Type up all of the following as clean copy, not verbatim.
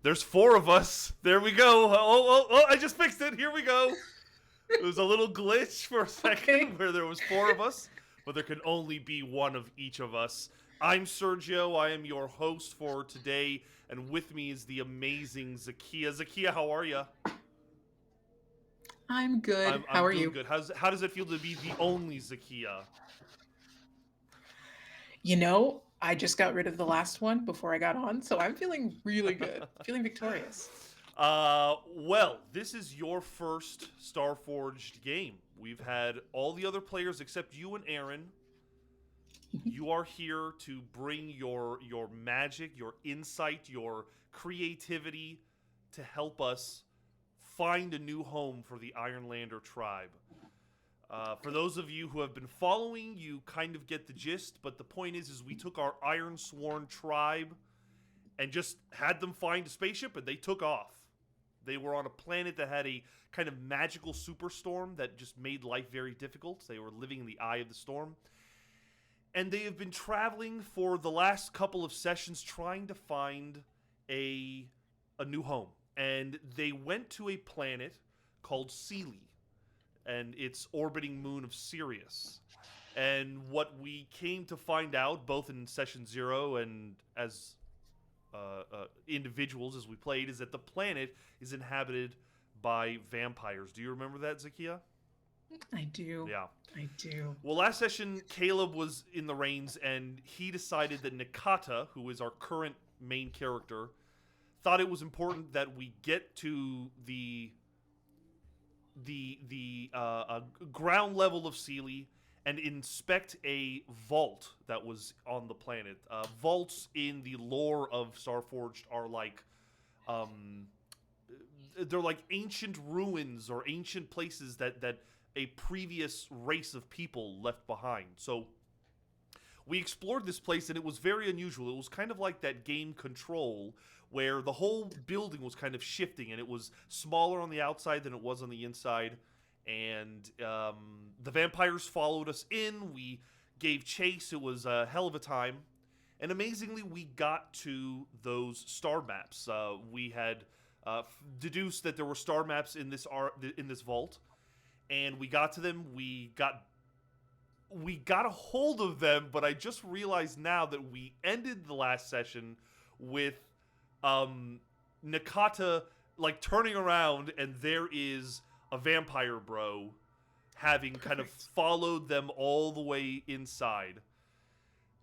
There's 4 of us. There we go. Oh, I just fixed it. Here we go. It was a little glitch for a second where there was 4 of us, but there can only be 1 of each of us. I'm Sergio. I am your host for today, and with me is the amazing Zakiya. Zakiya, how are you? I'm good. How I'm are doing you? good. How does it feel to be the only Zakiya? I just got rid of the last one before I got on, so I'm feeling really good. Feeling victorious. Well, this is your first StarForged game. We've had all the other players except you and Aaron. You are here to bring your magic, your insight, your creativity to help us find a new home for the Ironlander tribe. For those of you who have been following, you kind of get the gist. But the point is we took our Iron Sworn tribe and just had them find a spaceship, and they took off. They were on a planet that had a kind of magical superstorm that just made life very difficult. They were living in the eye of the storm. And they have been traveling for the last couple of sessions trying to find a new home. And they went to a planet called Sealy, and it's orbiting moon of Sirius. And what we came to find out, both in session 0 and as individuals as we played, is that the planet is inhabited by vampires. Do you remember that, Zakiya? I do. Yeah. I do. Well, last session, Caleb was in the reins, and he decided that Nakata, who is our current main character, thought it was important that we get to the ground level of Sealy and inspect a vault that was on the planet. Vaults in the lore of Starforged are like, they're like ancient ruins or ancient places that a previous race of people left behind. So we explored this place, and it was very unusual. It was kind of like that game Control, where the whole building was kind of shifting, and it was smaller on the outside than it was on the inside. And the vampires followed us in. We gave chase. It was a hell of a time. And amazingly, we got to those star maps. We had deduced that there were star maps in this vault, and we got to them. We got a hold of them, but I just realized now that we ended the last session with Nakata like turning around, and there is a vampire bro having kind of followed them all the way inside.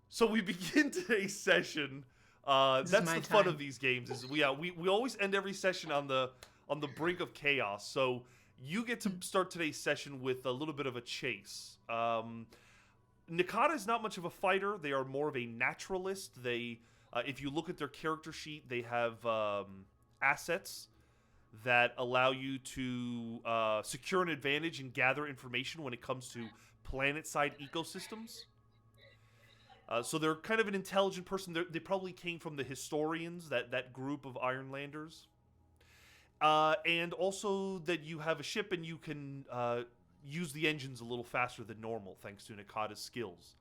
So we begin today's session. That's the fun of these games. Is we always end every session on the brink of chaos. So you get to start today's session with a little bit of a chase. Nakata is not much of a fighter. They are more of a naturalist. They, if you look at their character sheet, they have assets that allow you to secure an advantage and gather information when it comes to planet-side ecosystems. So they're kind of an intelligent person. They probably came from the Historians, that group of Ironlanders. And also that you have a ship and you can use the engines a little faster than normal thanks to Nakata's skills.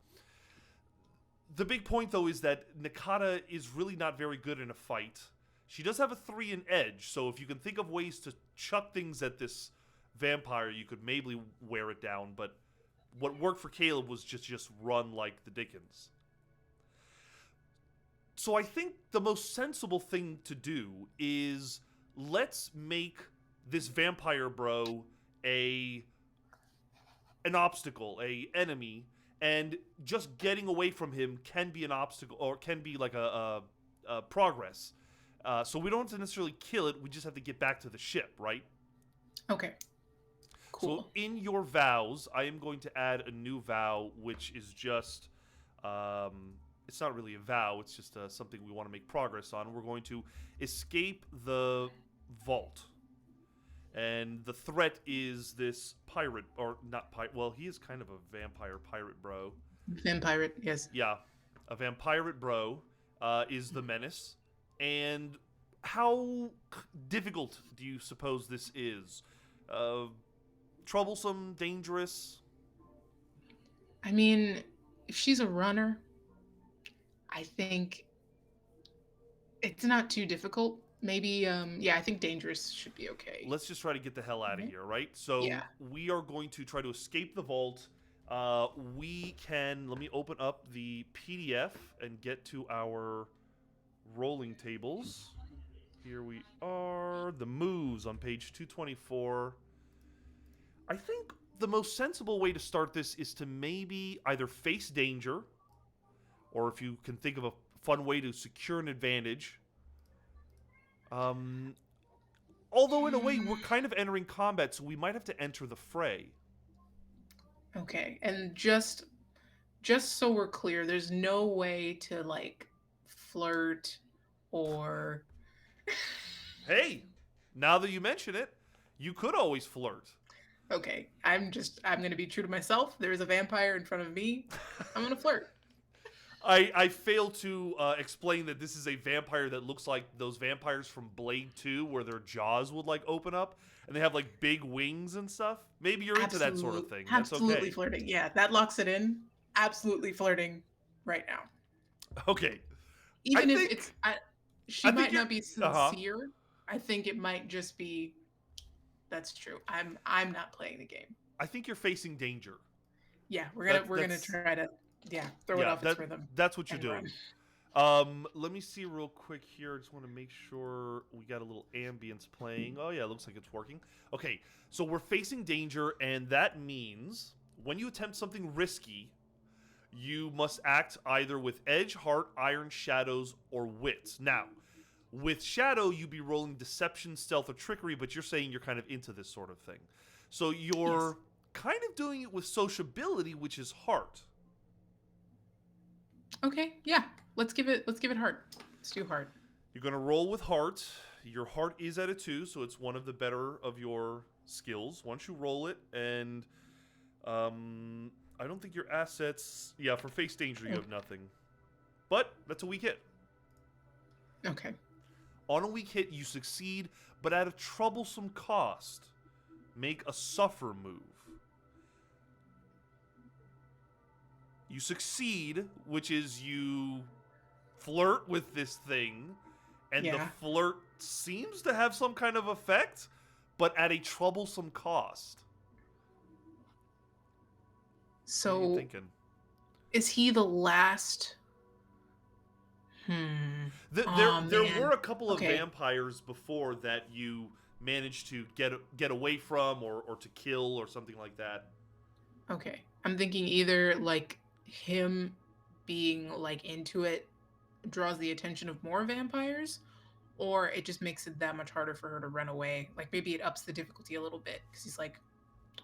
The big point, though, is that Nakata is really not very good in a fight. She does have a 3 in edge, so if you can think of ways to chuck things at this vampire, you could maybe wear it down, but what worked for Caleb was just run like the Dickens. So I think the most sensible thing to do is let's make this vampire bro an obstacle, a enemy, and just getting away from him can be an obstacle, or can be like a progress. So we don't have to necessarily kill it, we just have to get back to the ship, right? Okay. Cool. So in your vows, I am going to add a new vow, which is just, it's not really a vow, it's just something we want to make progress on. We're going to escape the vault. And the threat is this pirate, or not pirate, well, he is kind of a vampire pirate bro. Vampire, yes. Yeah, a vampire bro is the menace. And how difficult do you suppose this is? Troublesome, dangerous? I mean, if she's a runner, I think it's not too difficult. Maybe yeah, I think dangerous should be okay. Let's just try to get the hell out of Right? here, right? So Yeah. we are going to try to escape the vault. We can. Let me open up the PDF and get to our rolling tables. Here we are. The moves on page 224. I think the most sensible way to start this is to maybe either face danger, or if you can think of a fun way to secure an advantage. Um, Although in a way we're kind of entering combat, so we might have to enter the fray. Okay. And just so we're clear, there's no way to like flirt or Hey, now that you mention it, you could always flirt. okay, I'm gonna be true to myself. There's a vampire in front of me. I'm gonna flirt. I failed to explain that this is a vampire that looks like those vampires from Blade 2 where their jaws would like open up and they have like big wings and stuff. Maybe you're into that sort of thing. That's Absolutely okay. flirting. Yeah, that locks it in. Absolutely flirting right now. Okay. I Even if think it's she I think might you're not be uh-huh. sincere. I think it might just be that's true. I'm not playing the game. I think you're facing danger. Yeah, we're gonna That's try to throw it yeah, off its rhythm that's what you're and run. doing. Let me see real quick here. I just want to make sure we got a little ambience playing. Oh yeah, it looks like it's working. Okay, so we're facing danger, and that means when you attempt something risky, you must act either with edge, heart, iron, shadows, or wits. Now, with shadow, you'd be rolling deception, stealth, or trickery, but you're saying you're kind of into this sort of thing. So Yes. you're kind of doing it with sociability, which is heart. Okay. Yeah. Let's give it heart. Let's do heart. You're going to roll with heart. Your heart is at a 2, so it's one of the better of your skills. Once you roll it, and I don't think your assets. Yeah, for face danger, you have nothing. But that's a weak hit. Okay. On a weak hit, you succeed, but at a troublesome cost. Make a suffer move. You succeed, which is you flirt with this thing, and the Yeah. flirt seems to have some kind of effect, but at a troublesome cost. What are you So thinking? is he the last? Hmm. There, Oh there were man. a couple of Okay. vampires before that you managed to get away from, or to kill, or something like that. Okay. I'm thinking either like him being like into it draws the attention of more vampires, or it just makes it that much harder for her to run away. Like maybe it ups the difficulty a little bit because he's like,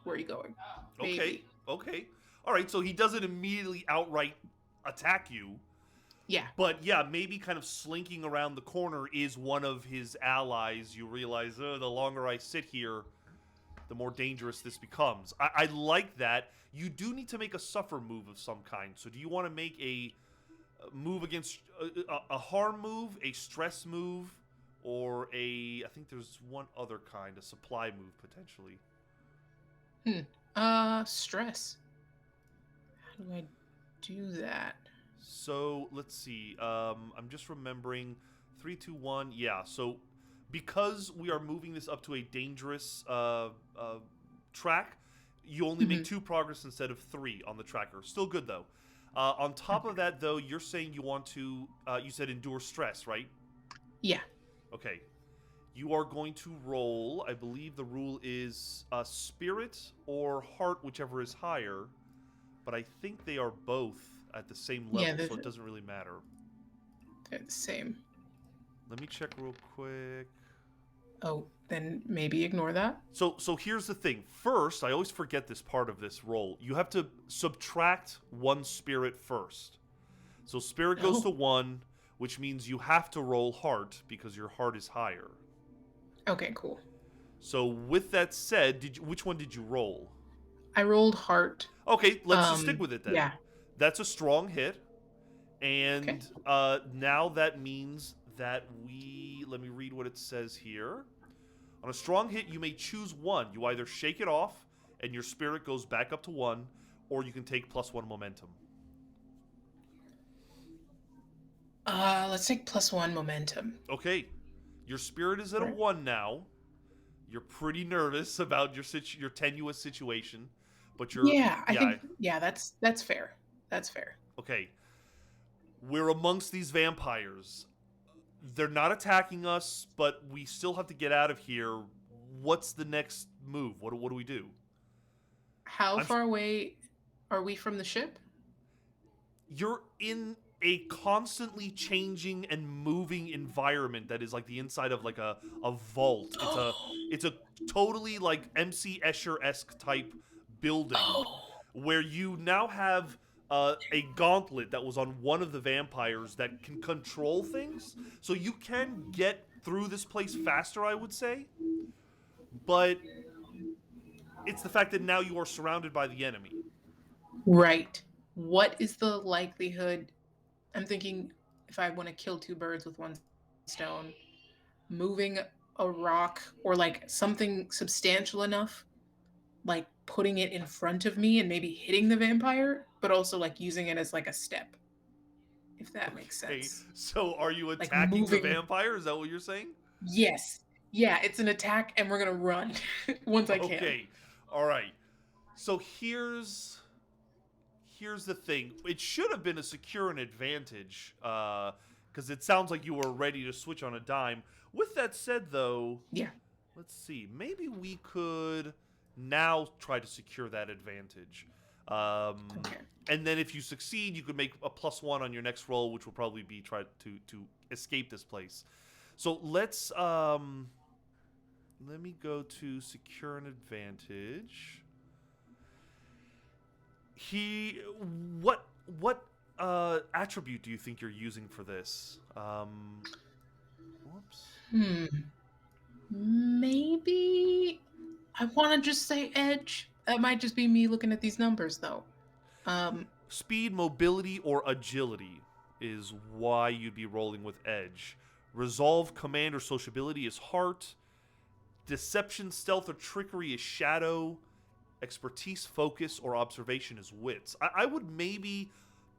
"Where are you going?" Okay, Maybe. okay, all right. So he doesn't immediately outright attack you, Yeah. but yeah, maybe kind of slinking around the corner is one of his allies. You realize, oh, the longer I sit here, the more dangerous this becomes. I like that. You do need to make a suffer move of some kind. So do you want to make a move against a harm move, a stress move, or I think there's one other kind, a supply move potentially. Stress. How do I do that? So let's see. I'm just remembering 3, 2, 1. Yeah. So because we are moving this up to a dangerous track, you only make Mhm. 2 progress instead of 3 on the tracker. Still good though. On top of that, though, you're saying you want to. You said endure stress, right? Yeah. Okay. You are going to roll. I believe the rule is spirit or heart, whichever is higher. But I think they are both at the same Yeah, level, they're, so it doesn't really matter. they're the same. Let me check real quick. Oh, then maybe ignore that. So here's the thing. First, I always forget this part of this roll. You have to subtract 1 spirit first. So spirit goes to Oh. 1, which means you have to roll heart because your heart is higher. Okay, cool. So with that said, which one did you roll? I rolled heart. Okay, let's just stick with it then. Yeah. That's a strong hit. Okay. And now that means that let me read what it says here. On a strong hit, you may choose 1. You either shake it off and your spirit goes back up to 1, or you can take +1 momentum. Let's take +1 momentum. Okay. Your spirit is at a Right. 1 now. You're pretty nervous about your tenuous situation, but you're Yeah, I yeah, think that's fair. That's fair. okay. We're amongst these vampires. They're not attacking us, but we still have to get out of here. What's the next move? What do we do? How I'm far away are we from the ship? You're in a constantly changing and moving environment that is like the inside of like a vault. It's a totally like MC Escher-esque type building Oh. where you now have a gauntlet that was on one of the vampires that can control things. So you can get through this place faster, I would say. But it's the fact that now you are surrounded by the enemy. Right. What is the likelihood? I'm thinking if I want to kill two birds with one stone, moving a rock or like something substantial enough, like putting it in front of me and maybe hitting the vampire, but also like using it as like a step, if that makes Okay, sense. so are you Like attacking the moving. vampire? Is that what you're saying? Yes. Yeah, it's an attack and we're going to run once I can. Okay, all right. So here's the thing. It should have been a secure and advantage, because it sounds like you were ready to switch on a dime. With that said, though, Yeah. let's see. Maybe we could now try to secure that advantage. Okay. And then if you succeed, you could make a +1 on your next roll, which will probably be try to escape this place. So let's let me go to secure an advantage. What attribute do you think you're using for this? Whoops. Maybe I want to just say edge. That might just be me looking at these numbers though. Speed, mobility, or agility is why you'd be rolling with edge. Resolve, command, or sociability is heart. Deception, stealth, or trickery is shadow. Expertise, focus, or observation is wits. I would maybe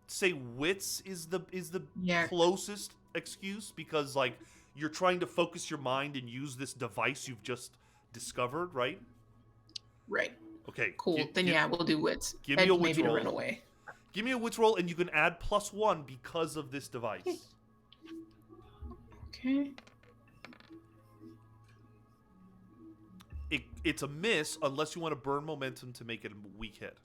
say wits is the Yeah. closest excuse, because like you're trying to focus your mind and use this device you've just discovered, right? Right. Okay. Cool. Then yeah, we'll do wits. Give me a wits maybe to roll. run away. Give me a wits roll, and you can add +1 because of this device. Okay. It's a miss unless you want to burn momentum to make it a weak hit.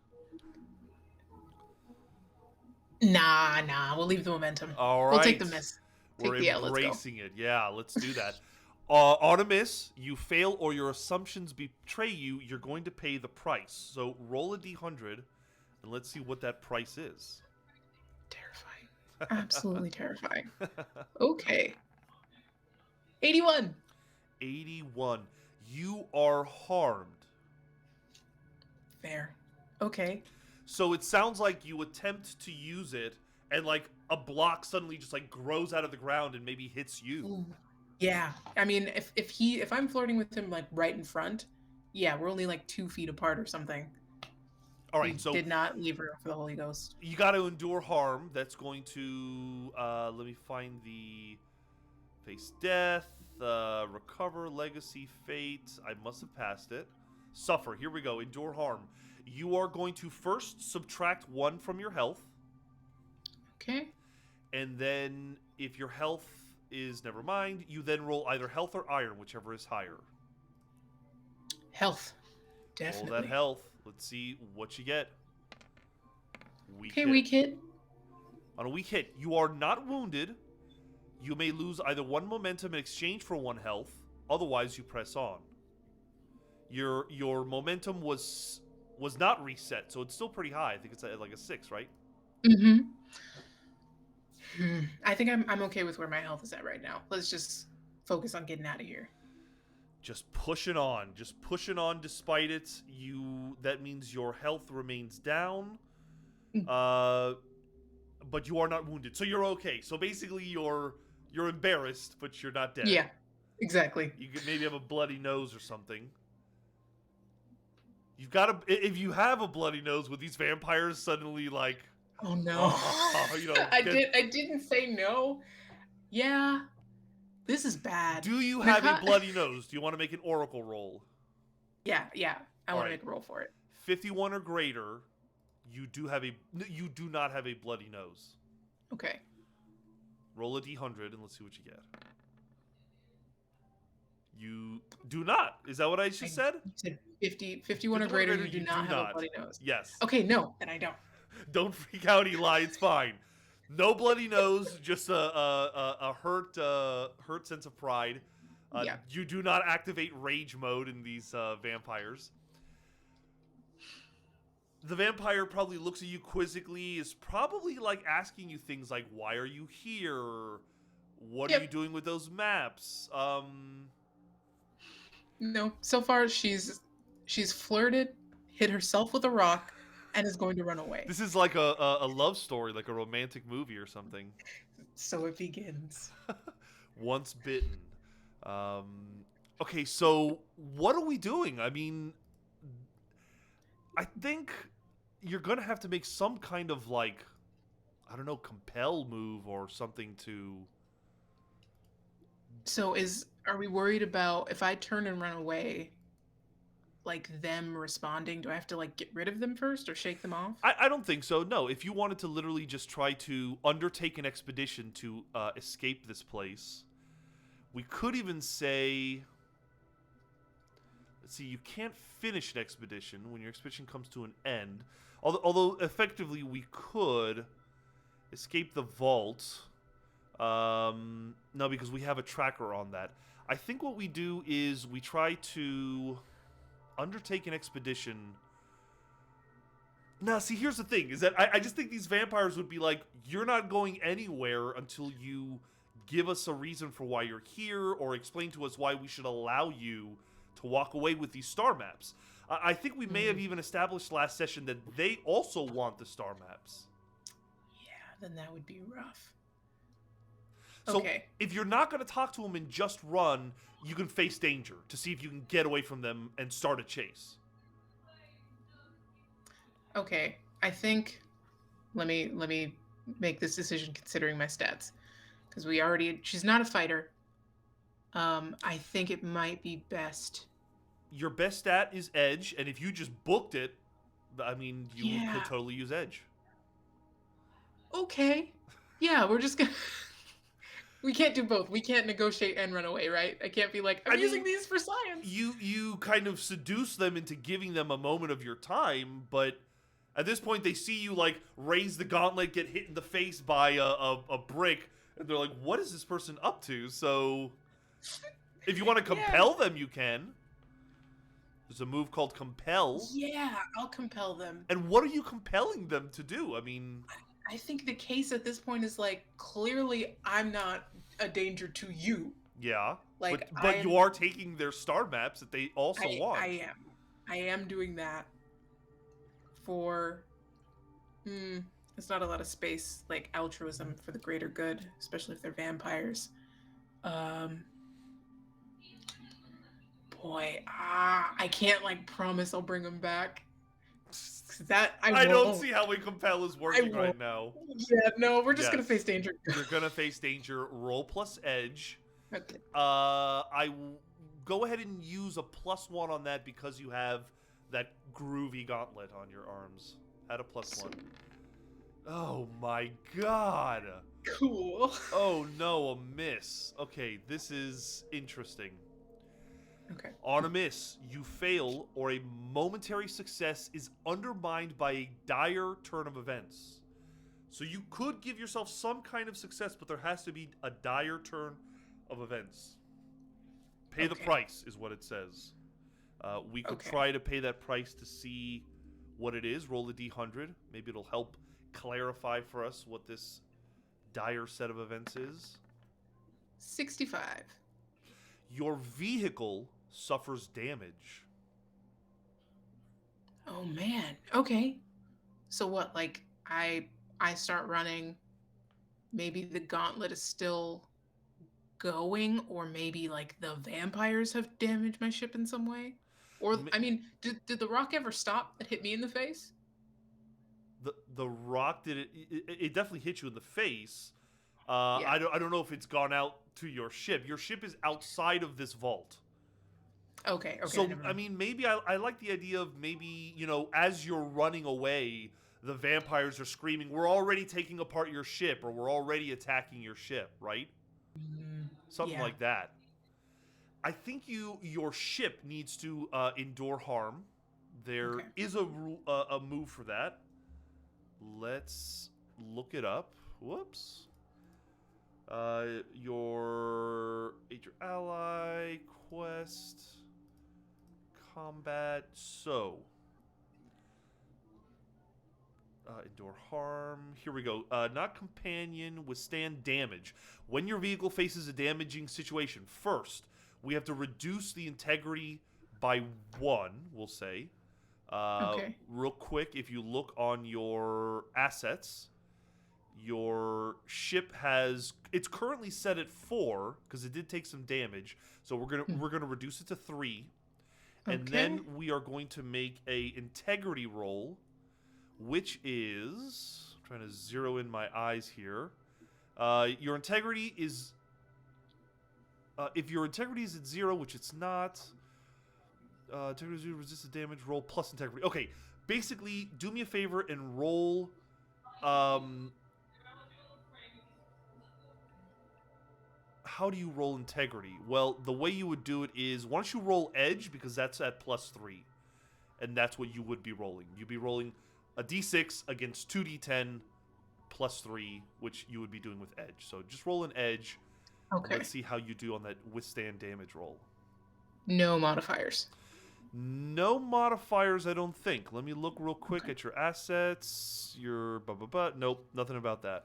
Nah. We'll leave the momentum. All right. We'll take the miss. We're Take the L, let's go. embracing it. Yeah, let's do that. On a miss, you fail or your assumptions betray you, you're going to pay the price. So roll a d100, and let's see what that price is. Terrifying. Absolutely terrifying. Okay. 81. 81. You are harmed. Fair. Okay. So it sounds like you attempt to use it, and like a block suddenly just like grows out of the ground and maybe hits you. Ooh. Yeah. I mean, if I'm flirting with him like right in front, yeah, we're only like 2 feet apart or something. All right, We so did not leave room for the Holy Ghost. you got to endure harm. That's going to let me find the face death, recover, legacy, fate. I must have passed it. Suffer. Here we go. Endure harm. You are going to first subtract 1 from your health, Okay. and then if your health is never mind, you then roll either health or iron, whichever is higher. Health. Definitely. Roll that health. Let's see what you get. Weak Okay, hit. weak hit. On a weak hit, you are not wounded. You may lose either 1 momentum in exchange for 1 health. Otherwise, you press on. Your momentum was not reset, so it's still pretty high. I think it's at like a 6, right? Mm-hmm. I think I'm okay with where my health is at right now. Let's just focus on getting out of here. Just pushing on. Just pushing on despite it. That means your health remains down. But you are not wounded. So you're okay. So basically you're embarrassed, but you're not dead. Yeah, exactly. You could maybe have a bloody nose or something. You've got to, if you have a bloody nose with these vampires suddenly like, Oh no. I didn't say no. Yeah. This is bad. Do you have a bloody nose? Do you want to make an oracle roll? Yeah. I want to right. make a roll for it. 51 or greater, you do not have a bloody nose. Okay. Roll a d100 and let's see what you get. You do not. Is that what I just said? You said 51 or greater, you do not have a bloody nose. Yes. Okay, no, then I don't. Don't freak out, Eli. It's fine. No bloody nose, just a hurt sense of pride. Yeah. You do not activate rage mode in these vampires. The vampire probably looks at you quizzically, is probably like asking you things like, why are you here? What are you doing with those maps? No, so far she's flirted, hit herself with a rock, and is going to run away. This is like a love story, like a romantic movie or something. So it begins. Once bitten. Okay, so what are we doing? I mean, I think you're going to have to make some kind of, like, I don't know, compel move or something to... So are we worried about if I turn and run away, like them responding? Do I have to like get rid of them first or shake them off? I don't think so. No, if you wanted to literally just try to undertake an expedition to escape this place, we could even say... Let's see, you can't finish an expedition when your expedition comes to an end. Although effectively we could escape the vault. No, because we have a tracker on that. I think what we do is we try to undertake an expedition. Now, see, here's the thing, is that I just think these vampires would be like, you're not going anywhere until you give us a reason for why you're here or explain to us why we should allow you to walk away with these star maps. I think we may have even established last session that they also want the star maps. Yeah, then that would be rough. So okay. If you're not going to talk to them and just run, you can face danger to see if you can get away from them and start a chase. Okay, I think let me make this decision considering my stats, because she's not a fighter. I think it might be best. Your best stat is edge, and if you just booked it, I mean, you could totally use edge. Okay. Yeah, we're just gonna... We can't do both. We can't negotiate and run away, right? I can't be like, I'm using these for science. You kind of seduce them into giving them a moment of your time, but at this point they see you like raise the gauntlet, get hit in the face by a brick, and they're like, what is this person up to? So if you want to compel them, you can. There's a move called compel. Yeah, I'll compel them. And what are you compelling them to do? I mean... I think the case at this point is like, clearly I'm not a danger to you. Yeah, like, but you are taking their star maps that they also want. I am doing that for... it's not a lot of space, like altruism for the greater good, especially if they're vampires. Boy, I can't like promise I'll bring them back. That I don't see how we compel is working right now. Yeah, no, we're just gonna face danger. You're gonna face danger. Roll plus edge. Okay. I go ahead and use a +1 on that because you have that groovy gauntlet on your arms. Add a +1. Oh my god. Cool. Oh no, a miss. Okay, this is interesting. Okay. On a miss, you fail, or a momentary success is undermined by a dire turn of events. So you could give yourself some kind of success, but there has to be a dire turn of events. Pay the price, is what it says. We could try to pay that price to see what it is. Roll a d100. Maybe it'll help clarify for us what this dire set of events is. 65. Your vehicle suffers damage. Oh man. Okay. So what, like I start running, maybe the gauntlet is still going, or maybe like the vampires have damaged my ship in some way? Or I mean, did the rock ever stop that hit me in the face? The rock, did it definitely hit you in the face. I don't know if it's gone out to your ship. Your ship is outside of this vault. Okay. So, Never I mind. mean, maybe I like the idea of maybe, as you're running away, the vampires are screaming, we're already taking apart your ship, or we're already attacking your ship, right? Something Yeah. like that. I think your ship needs to endure harm. There Okay. is a move for that. Let's look it up. Whoops. Your aid your ally quest combat. So endure harm. Here we go. Not companion. Withstand damage. When your vehicle faces a damaging situation, first we have to reduce the integrity by 1. We'll say. Okay. Real quick, if you look on your assets, your ship it's currently set at 4 because it did take some damage. So we're gonna reduce it to 3, and Okay. then we are going to make a integrity roll, which is I'm trying to zero in my eyes here. Your integrity is if your integrity is at 0, which it's not. Integrity 0, resisted damage, roll plus integrity. Okay, basically, do me a favor and roll. How do you roll integrity? Well, the way you would do it is, why don't you roll edge, because that's at +3, and that's what you would be rolling. You'd be rolling a d6 against 2d10 +3, which you would be doing with edge. So just roll an edge. Okay. Let's see how you do on that withstand damage roll. No modifiers. No modifiers, I don't think. Let me look real quick at your assets. Your Nope, nothing about that.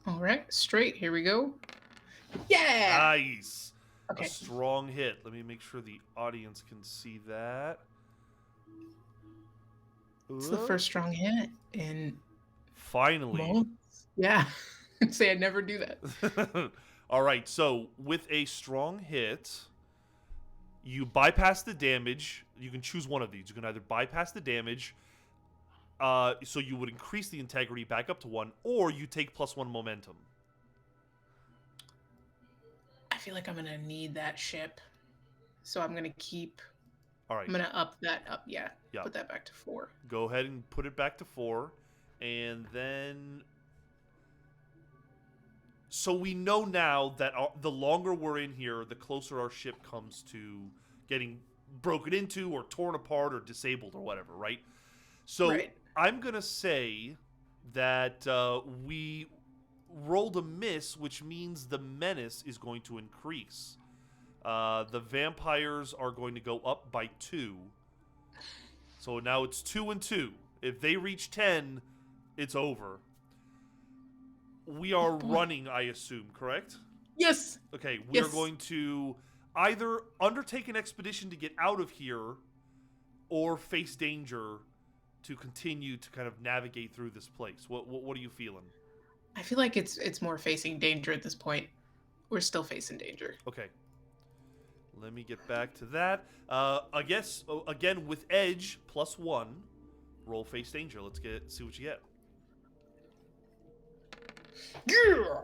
All right. Straight. Here we go. Yeah. Nice. Okay. A strong hit. Let me make sure the audience can see that. It's the first strong hit in finally. months. Yeah. Say I'd never do that. All right. So with a strong hit, you bypass the damage. You can choose one of these. You can either bypass the damage, so you would increase the integrity back up to 1, or you take +1 momentum. I feel like I'm gonna need that ship, so I'm gonna keep. All right. I'm gonna up that up. Yeah. Yeah. Put that back to 4. Go ahead and put it back to 4, and then. So we know now that the longer we're in here, the closer our ship comes to getting broken into or torn apart or disabled or whatever, right? So Right. I'm going to say that we rolled a miss, which means the menace is going to increase. The vampires are going to go up by 2. So now it's 2 and 2. If they reach 10, it's over. We are running, I assume, correct? Yes. Okay, we are going to either undertake an expedition to get out of here or face danger to continue to kind of navigate through this place. What are you feeling? I feel like it's more facing danger at this point. We're still facing danger. Okay. Let me get back to that. I guess, again, with edge, +1, roll face danger. Let's see what you get. Yeah.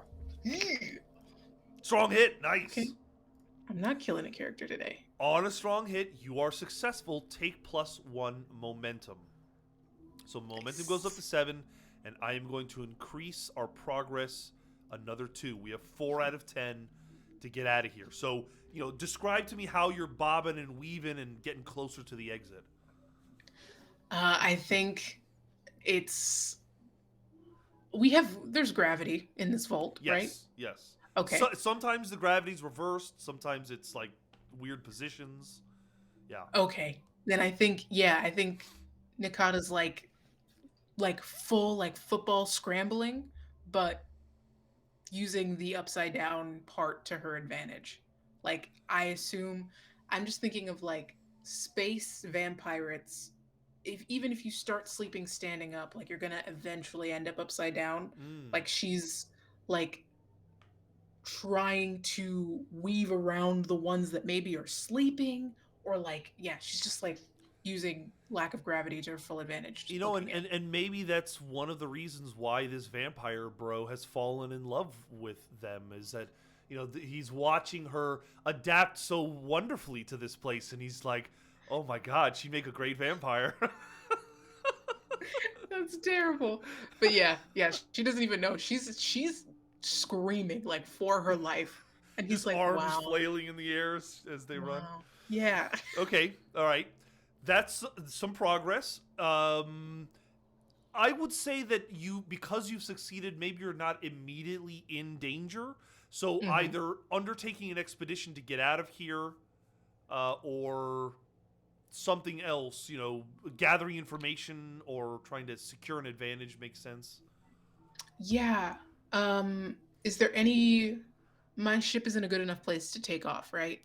Strong hit. Nice. Okay. I'm not killing a character today. On a strong hit, you are successful. Take +1 momentum. So momentum goes up to 7, and I am going to increase our progress another 2. We have 4 out of 10 to get out of here. So, describe to me how you're bobbing and weaving and getting closer to the exit. I think there's gravity in this vault, right? Yes. Okay. So, sometimes the gravity's reversed. Sometimes it's like weird positions. Yeah. Okay. Then I think Nikata's like full like football scrambling, but using the upside down part to her advantage. Like I assume I'm just thinking of like space vampirates. Even if you start sleeping standing up, like you're gonna eventually end up upside down. Like she's like trying to weave around the ones that maybe are sleeping, or like she's just like using lack of gravity to her full advantage. And maybe that's one of the reasons why this vampire bro has fallen in love with them, is that he's watching her adapt so wonderfully to this place, and he's like, oh my god, she'd make a great vampire. That's terrible. But yeah, she doesn't even know. She's screaming like for her life. And he's His like, arms wow. flailing in the air as they run. Wow. Yeah. Okay, all right. That's some progress. I would say that because you've succeeded, maybe you're not immediately in danger. So either undertaking an expedition to get out of here, or something else, gathering information or trying to secure an advantage makes sense. Yeah. Is there any my ship isn't a good enough place to take off, right?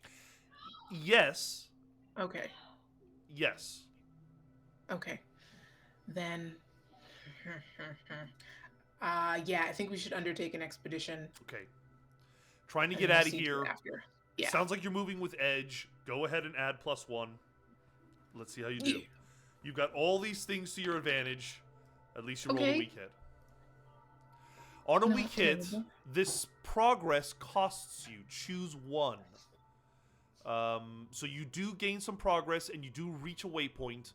Yes. Okay. Yes. Okay. Then yeah, I think we should undertake an expedition. Okay. Trying to And get we'll out of see to it here. after. Yeah. Sounds like you're moving with edge. Go ahead and add +1. Let's see how you do. Yeah. You've got all these things to your advantage. At least you roll a Okay. weak hit. On a Not weak hit, terrible. this progress costs you. Choose one. So you do gain some progress and you do reach a waypoint,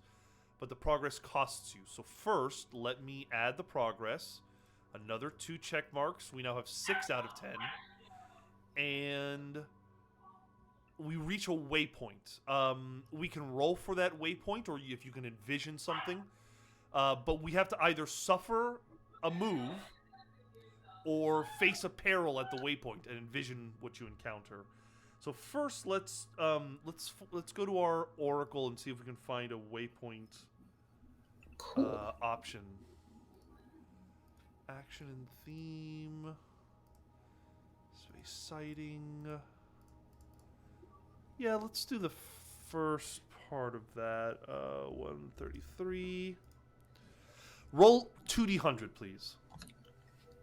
but the progress costs you. So first, let me add the progress. Another 2 check marks. We now have 6 out of 10. And we reach a waypoint. We can roll for that waypoint, or if you can envision something. But we have to either suffer a move or face a peril at the waypoint and envision what you encounter. So first, let's go to our oracle and see if we can find a waypoint Cool. option. Action and theme. Space sighting. Yeah, let's do the first part of that. 133. Roll 2d100, please.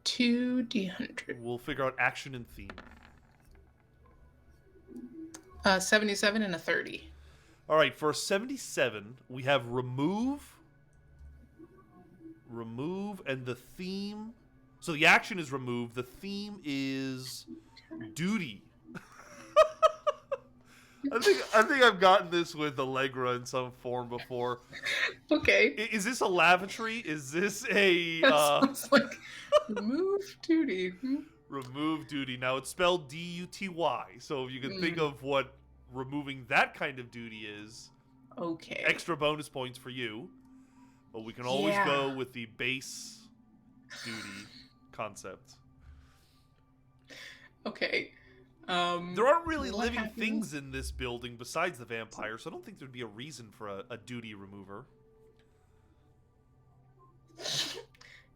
2d100. We'll figure out action and theme. 77 and a 30. All right, for a 77, we have remove, and the theme. So the action is remove. The theme is duty. I think I've gotten this with Allegra in some form before. Okay. Is this a lavatory? Is this a That sounds like remove duty. remove duty? Now it's spelled D-U-T-Y. So if you can think of what removing that kind of duty is, Okay. extra bonus points for you. But we can always go with the base duty concept. Okay. There aren't really what living happens- things in this building besides the vampire, so I don't think there'd be a reason for a duty remover.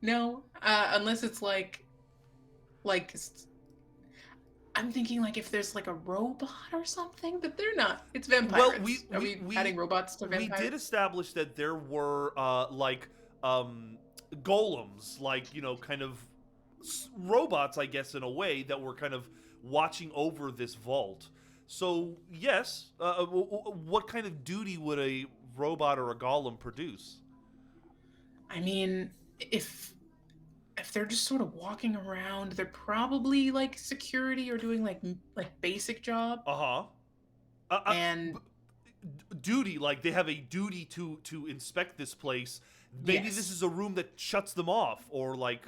No, unless it's like I'm thinking like if there's like a robot or something, but they're not. It's vampires. Well, Are we adding robots to vampires? We did establish that there were golems, like kind of robots, I guess, in a way that were kind of watching over this vault. So yes, what kind of duty would a robot or a golem produce? I mean, if they're just sort of walking around, they're probably like security or doing like basic job. And duty, like they have a duty to inspect this place. Maybe Yes. this is a room that shuts them off, or like.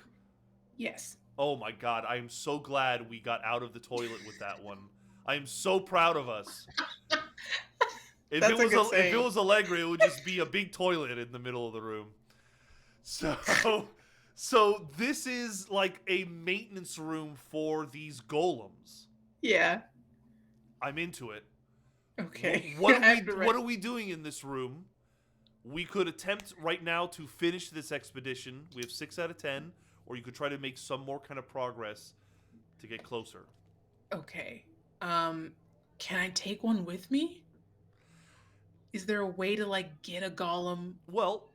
yes. Oh my god, I am so glad we got out of the toilet with that one. I am so proud of us. If That's a good if saying. it was Allegra, it would just be a big toilet in the middle of the room. So this is like a maintenance room for these golems. Yeah. I'm into it. Okay. What I have to are we doing in this room? We could attempt right now to finish this expedition. We have 6 out of 10. Or you could try to make some more kind of progress to get closer. Okay. Can I take one with me? Is there a way to like get a golem? Well,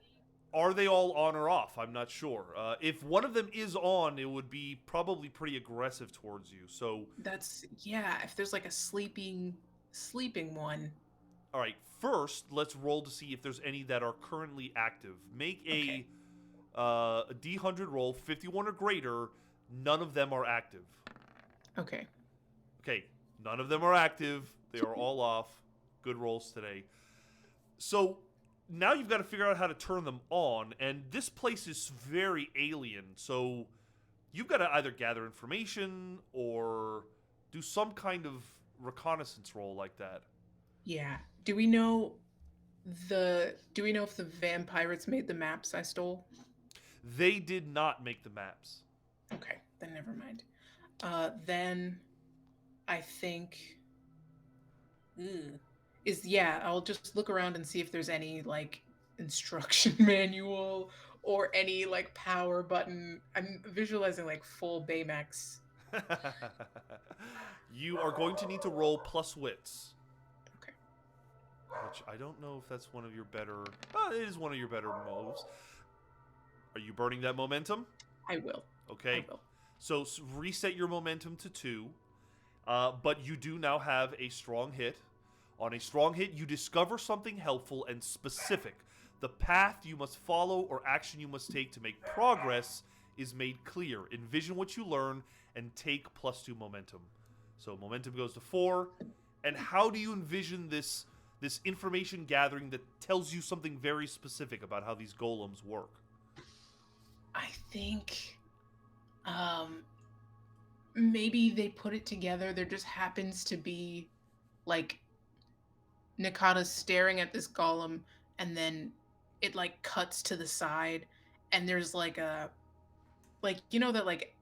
are they all on or off? I'm not sure. If one of them is on, it would be probably pretty aggressive towards you. So If there's like a sleeping one. all right, first let's roll to see if there's any that are currently active. Make a D100 roll, 51 or greater. None of them are active. Okay. Okay, none of them are active. They are all off. Good rolls today. So now you've got to figure out how to turn them on, and this place is very alien. So you've got to either gather information or do some kind of reconnaissance roll like that. Yeah. Do we know if the vampirates made the maps I stole? They did not make the maps. Okay, then never mind. Then I think I'll just look around and see if there's any like instruction manual or any like power button. I'm visualizing like full Baymax. You are going to need to roll plus wits. Okay. Which I don't know if that's one of your better... it is one of your better moves. Are you burning that momentum? I will. Okay. I will. So reset your momentum to 2. But you do now have a strong hit. On a strong hit, you discover something helpful and specific. The path you must follow or action you must take to make progress is made clear. Envision what you learn and take +2 momentum. So momentum goes to 4. And how do you envision this information gathering that tells you something very specific about how these golems work? I think maybe they put it together. There just happens to be like Nakata staring at this golem, and then it like cuts to the side, and there's like that like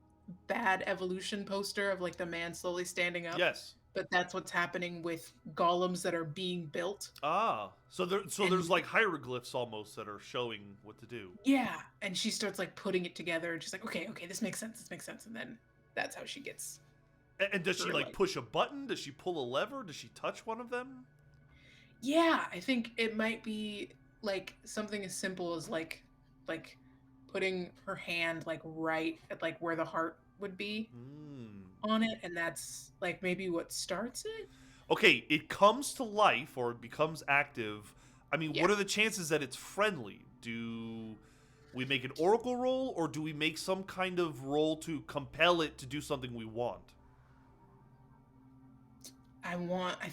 bad evolution poster of like the man slowly standing up. Yes. But that's what's happening with golems that are being built. Ah, so there's like hieroglyphs almost that are showing what to do. Yeah, and she starts like putting it together, and she's like, okay, this makes sense, and then that's how she gets. And does she her, like push a button? Does she pull a lever? Does she touch one of them? Yeah, I think it might be like something as simple as like putting her hand like right at like where the heart would be on it, and that's like maybe what starts it. Okay, it comes to life or it becomes active. I mean, Yeah. what are the chances that it's friendly? Do we make an oracle roll, or do we make some kind of roll to compel it to do something we want? I don't know if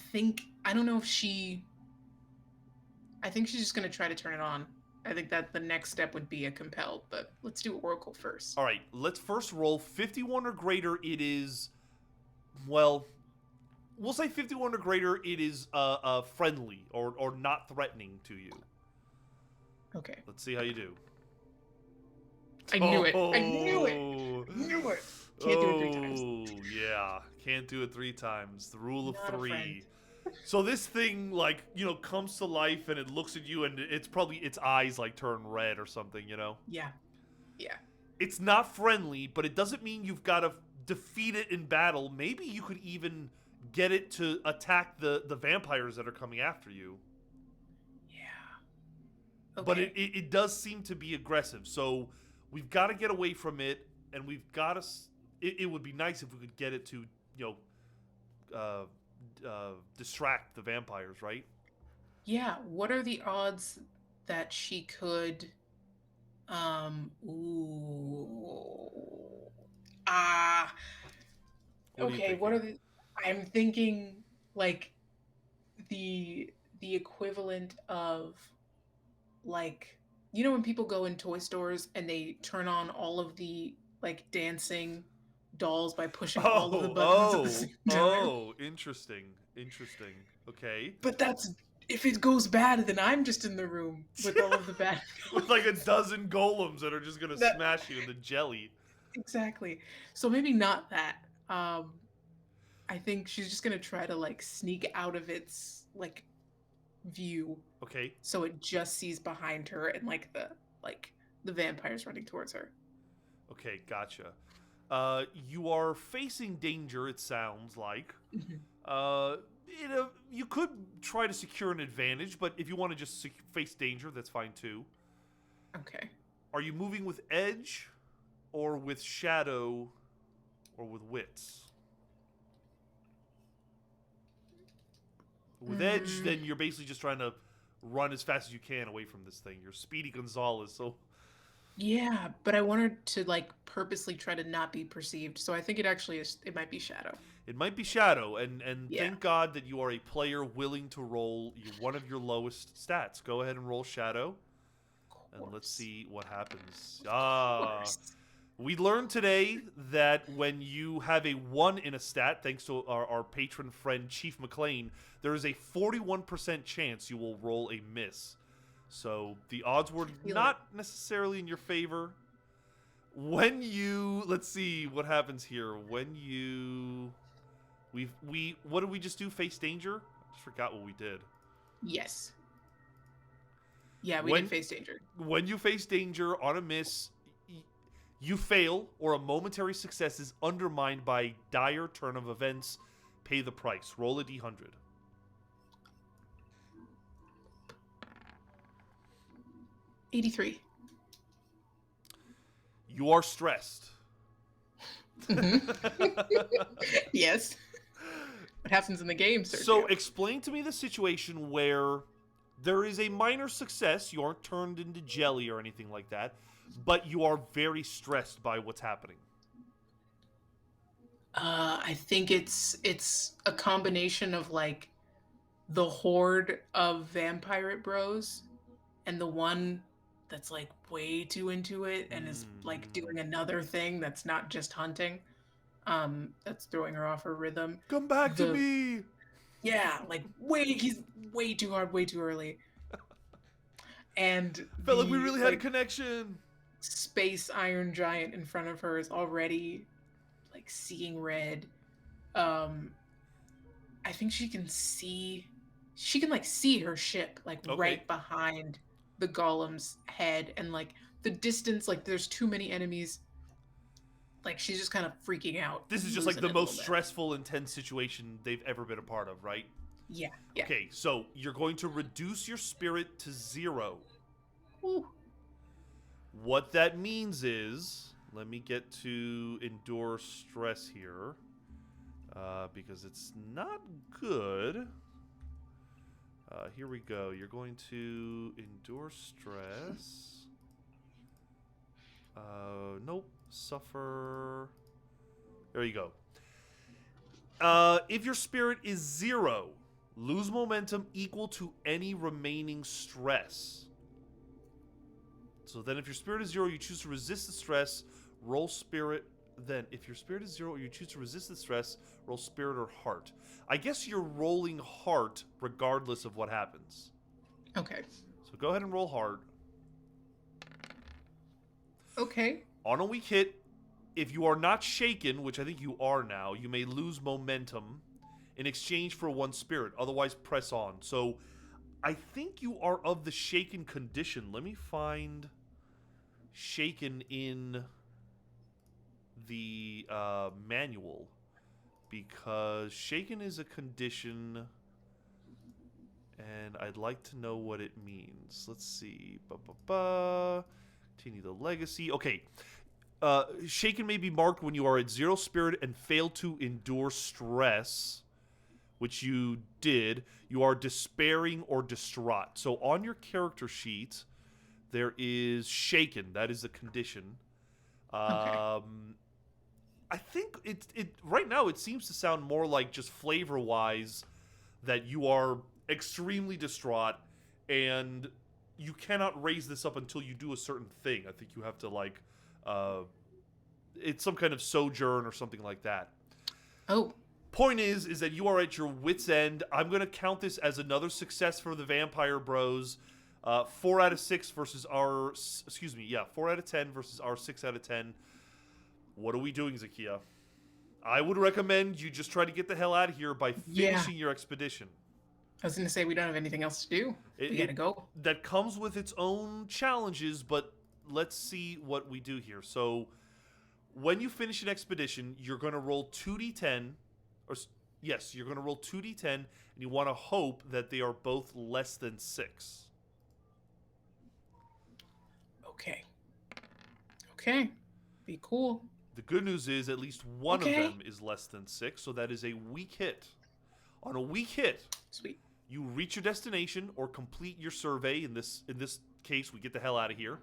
I think she's just going to try to turn it on. I think that the next step would be a compel, but let's do Oracle first. All right, let's first roll 51 or greater. It is, well, we'll say 51 or greater. It is friendly or not threatening to you. Okay. Let's see how you do. I knew it. I knew it. Can't do it 3 times. Oh, yeah. Can't do it 3 times. The rule of Not a 3. friend. So this thing, like, comes to life and it looks at you and it's probably its eyes, like, turn red or something, Yeah. Yeah. It's not friendly, but it doesn't mean you've got to defeat it in battle. Maybe you could even get it to attack the vampires that are coming after you. Yeah. Okay. But it does seem to be aggressive, so we've got to get away from it, and we've got to... It would be nice if we could get it to, distract the vampires, right? Yeah. What are the odds that she could... Ooh... Ah... Okay, what are the... I'm thinking, like, the equivalent of, like... when people go in toy stores and they turn on all of the, like, dancing dolls by pushing all of the buttons at the same time? Oh, interesting. Okay. But that's... If it goes bad, then I'm just in the room with all of the bad... With like a dozen golems that are just going to smash you in the jelly. Exactly. So maybe not that. I think she's just gonna try to like sneak out of its like view. Okay. So it just sees behind her and like the vampires running towards her. Okay, gotcha. You are facing danger, it sounds like. You could try to secure an advantage, but if you want to just face danger, that's fine too. Okay. Are you moving with edge, or with shadow, or with wits? With edge, then you're basically just trying to run as fast as you can away from this thing. You're Speedy Gonzalez, so... Yeah, but I wanted to like purposely try to not be perceived. So I think it actually is. It might be Shadow. It might be Shadow, and Yeah, thank God that you are a player willing to roll one of your lowest stats. Go ahead and roll Shadow, of and let's course, see what happens. of course. We learned today that when you have a 1 in a stat, thanks to our patron friend Chief McLean, there is a 41% chance you will roll a miss. So the odds were I feel it. not necessarily in your favor. When you, let's see what happens here. When you, what did we just do? Face danger? I just forgot what we did. Yes. Yeah, we did When face danger. when you face danger on a miss, you fail, or a momentary success is undermined by a dire turn of events. Pay the price. Roll a d100. 83. You are stressed. Mhm. Yes. What happens in the game, So Sergio? explain to me the situation where there is a minor success. You aren't turned into jelly or anything like that, but you are very stressed by what's happening. I think it's a combination of like the horde of vampire bros and the one that's like way too into it and is like Mm. doing another thing that's not just hunting. That's throwing her off her rhythm. Come back to The me. Yeah, like way he's way too hard, way too early. And Felt like we the really had a like connection. space iron giant in front of her is already like seeing red. Um I think she can like see her ship like Okay. right behind the golem's head and like the distance like there's too many enemies. Like she's just kind of freaking out, This is just like losing the it a little most bit. stressful, intense situation they've ever been a part of, right? Yeah, yeah. Okay, so you're going to reduce your spirit to 0. Ooh. What that means is, let me get to endure stress here, because it's not good. Here we go. You're going to endure stress. Nope. Suffer. There you go. If your spirit is 0, lose momentum equal to any remaining stress. So then if your spirit is 0, you choose to resist the stress, roll spirit. Then if your spirit is 0, you choose to resist the stress, roll spirit or heart. I guess you're rolling heart regardless of what happens. Okay. So go ahead and roll heart. Okay. On a weak hit, if you are not shaken, which I think you are now, you may lose momentum in exchange for 1 spirit. Otherwise, press on. So I think you are of the shaken condition. Let me find shaken in the manual, because shaken is a condition and I'd like to know what it means. Let's see. Continue the legacy. Okay. Shaken may be marked when you are at 0 spirit and fail to endure stress, which you did. You are despairing or distraught. So on your character sheet, there is shaken. That is a condition. Okay. I think it right now it seems to sound more like just flavor wise that you are extremely distraught and you cannot raise this up until you do a certain thing. I think you have to like uh, it's some kind of sojourn or something like that. Oh, Point is that you are at your wits end. I'm gonna count this as another success for the Vampire Bros. 4 out of 6 versus our, excuse me, yeah, 4 out of 10 versus our 6 out of 10. What are we doing, Zakiya? I would recommend you just try to get the hell out of here by yeah. finishing your expedition. I was gonna say we don't have anything else to do. We It gotta go. that comes with its own challenges, but let's see what we do here. So, when you finish an expedition, you're going to roll 2d10, or yes, you're going to roll 2d10, and you want to hope that they are both less than 6. Okay. Okay. Be cool. The good news is at least one of Okay. them is less than 6, so that is a weak hit. On a weak hit, Sweet. you reach your destination or complete your survey. In this case, we get the hell out of here.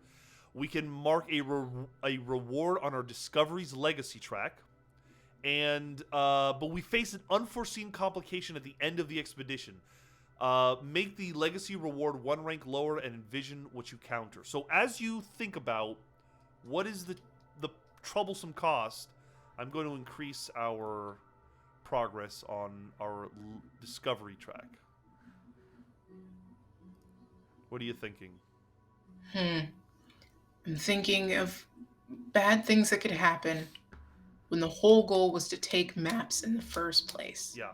We can mark a reward on our Discovery's Legacy track. And but we face an unforeseen complication at the end of the expedition. Make the legacy reward 1 rank lower and envision what you counter. So as you think about what is the troublesome cost, I'm going to increase our progress on our discovery track. What are you thinking? I'm thinking of bad things that could happen when the whole goal was to take maps in the first place. Yeah.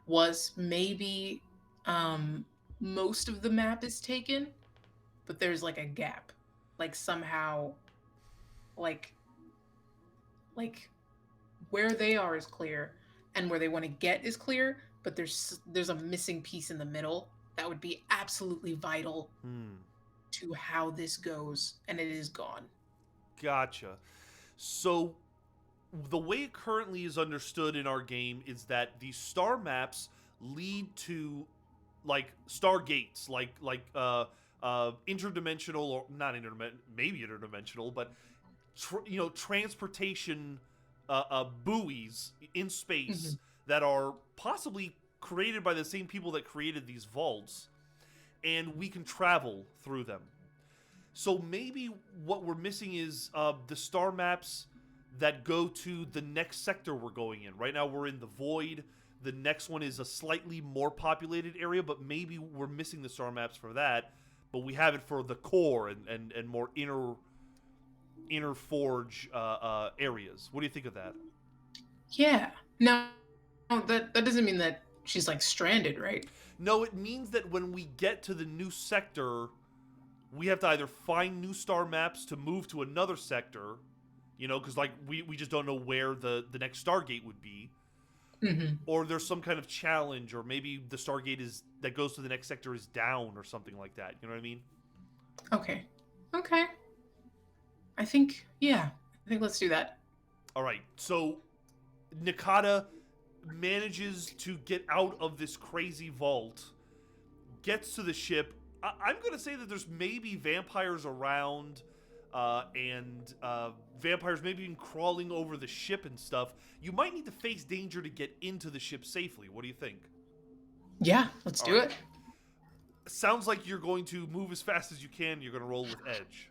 Was maybe most of the map is taken, but there's like a gap. Like somehow like where they are is clear and where they want to get is clear, but there's a missing piece in the middle that would be absolutely vital to how this goes, and it is gone. Gotcha. So the way it currently is understood in our game is that these star maps lead to like stargates, like interdimensional, or not interdimensional, maybe interdimensional, but transportation buoys in space that are possibly created by the same people that created these vaults, and we can travel through them. So maybe what we're missing is the star maps that go to the next sector we're going in. Right now we're in the Void. The next one is a slightly more populated area, but maybe we're missing the star maps for that, but we have it for the core and more inner forge areas. What do you think of that? Yeah. No, that doesn't mean that she's like stranded, right? No, it means that when we get to the new sector, we have to either find new star maps to move to another sector, because like we just don't know where the next Stargate would be, or there's some kind of challenge, or maybe the Stargate that goes to the next sector is down or something like that. You know what I mean? Okay. I think let's do that. All right. So Nakata manages to get out of this crazy vault, gets to the ship. I'm going to say that there's maybe vampires around, and vampires maybe even crawling over the ship and stuff. You might need to face danger to get into the ship safely. What do you think? Yeah, let's do it. Sounds like you're going to move as fast as you can. You're going to roll with edge.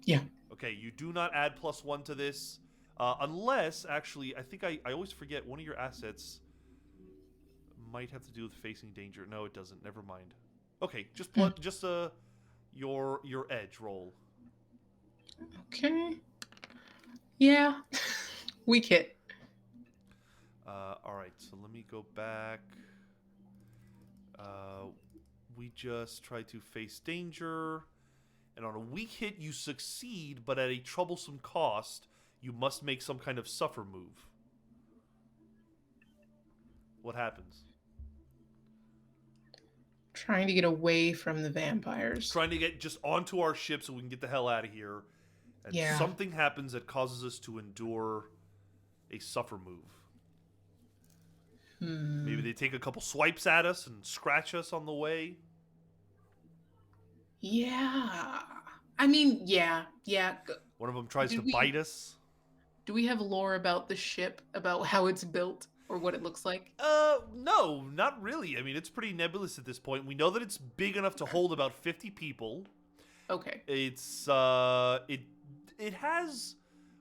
Yeah. Okay, you do not add +1 to this. Unless, actually, I think I always forget one of your assets might have to do with facing danger. No, it doesn't. Never mind. Okay, just your edge roll. Okay. Yeah. Weak hit. All right, so let me go back. We just try to face danger, and on a weak hit you succeed, but at a troublesome cost. You must make some kind of suffer move. What happens? Trying to get away from the vampires. Trying to get just onto our ship so we can get the hell out of here. And something happens that causes us to endure a suffer move. Maybe they take a couple swipes at us and scratch us on the way. Yeah. I mean, yeah. One of them tries to bite us. Do we have lore about the ship, about how it's built, or what it looks like? No, not really. I mean, it's pretty nebulous at this point. We know that it's big enough to hold about 50 people. Okay. It's, it has...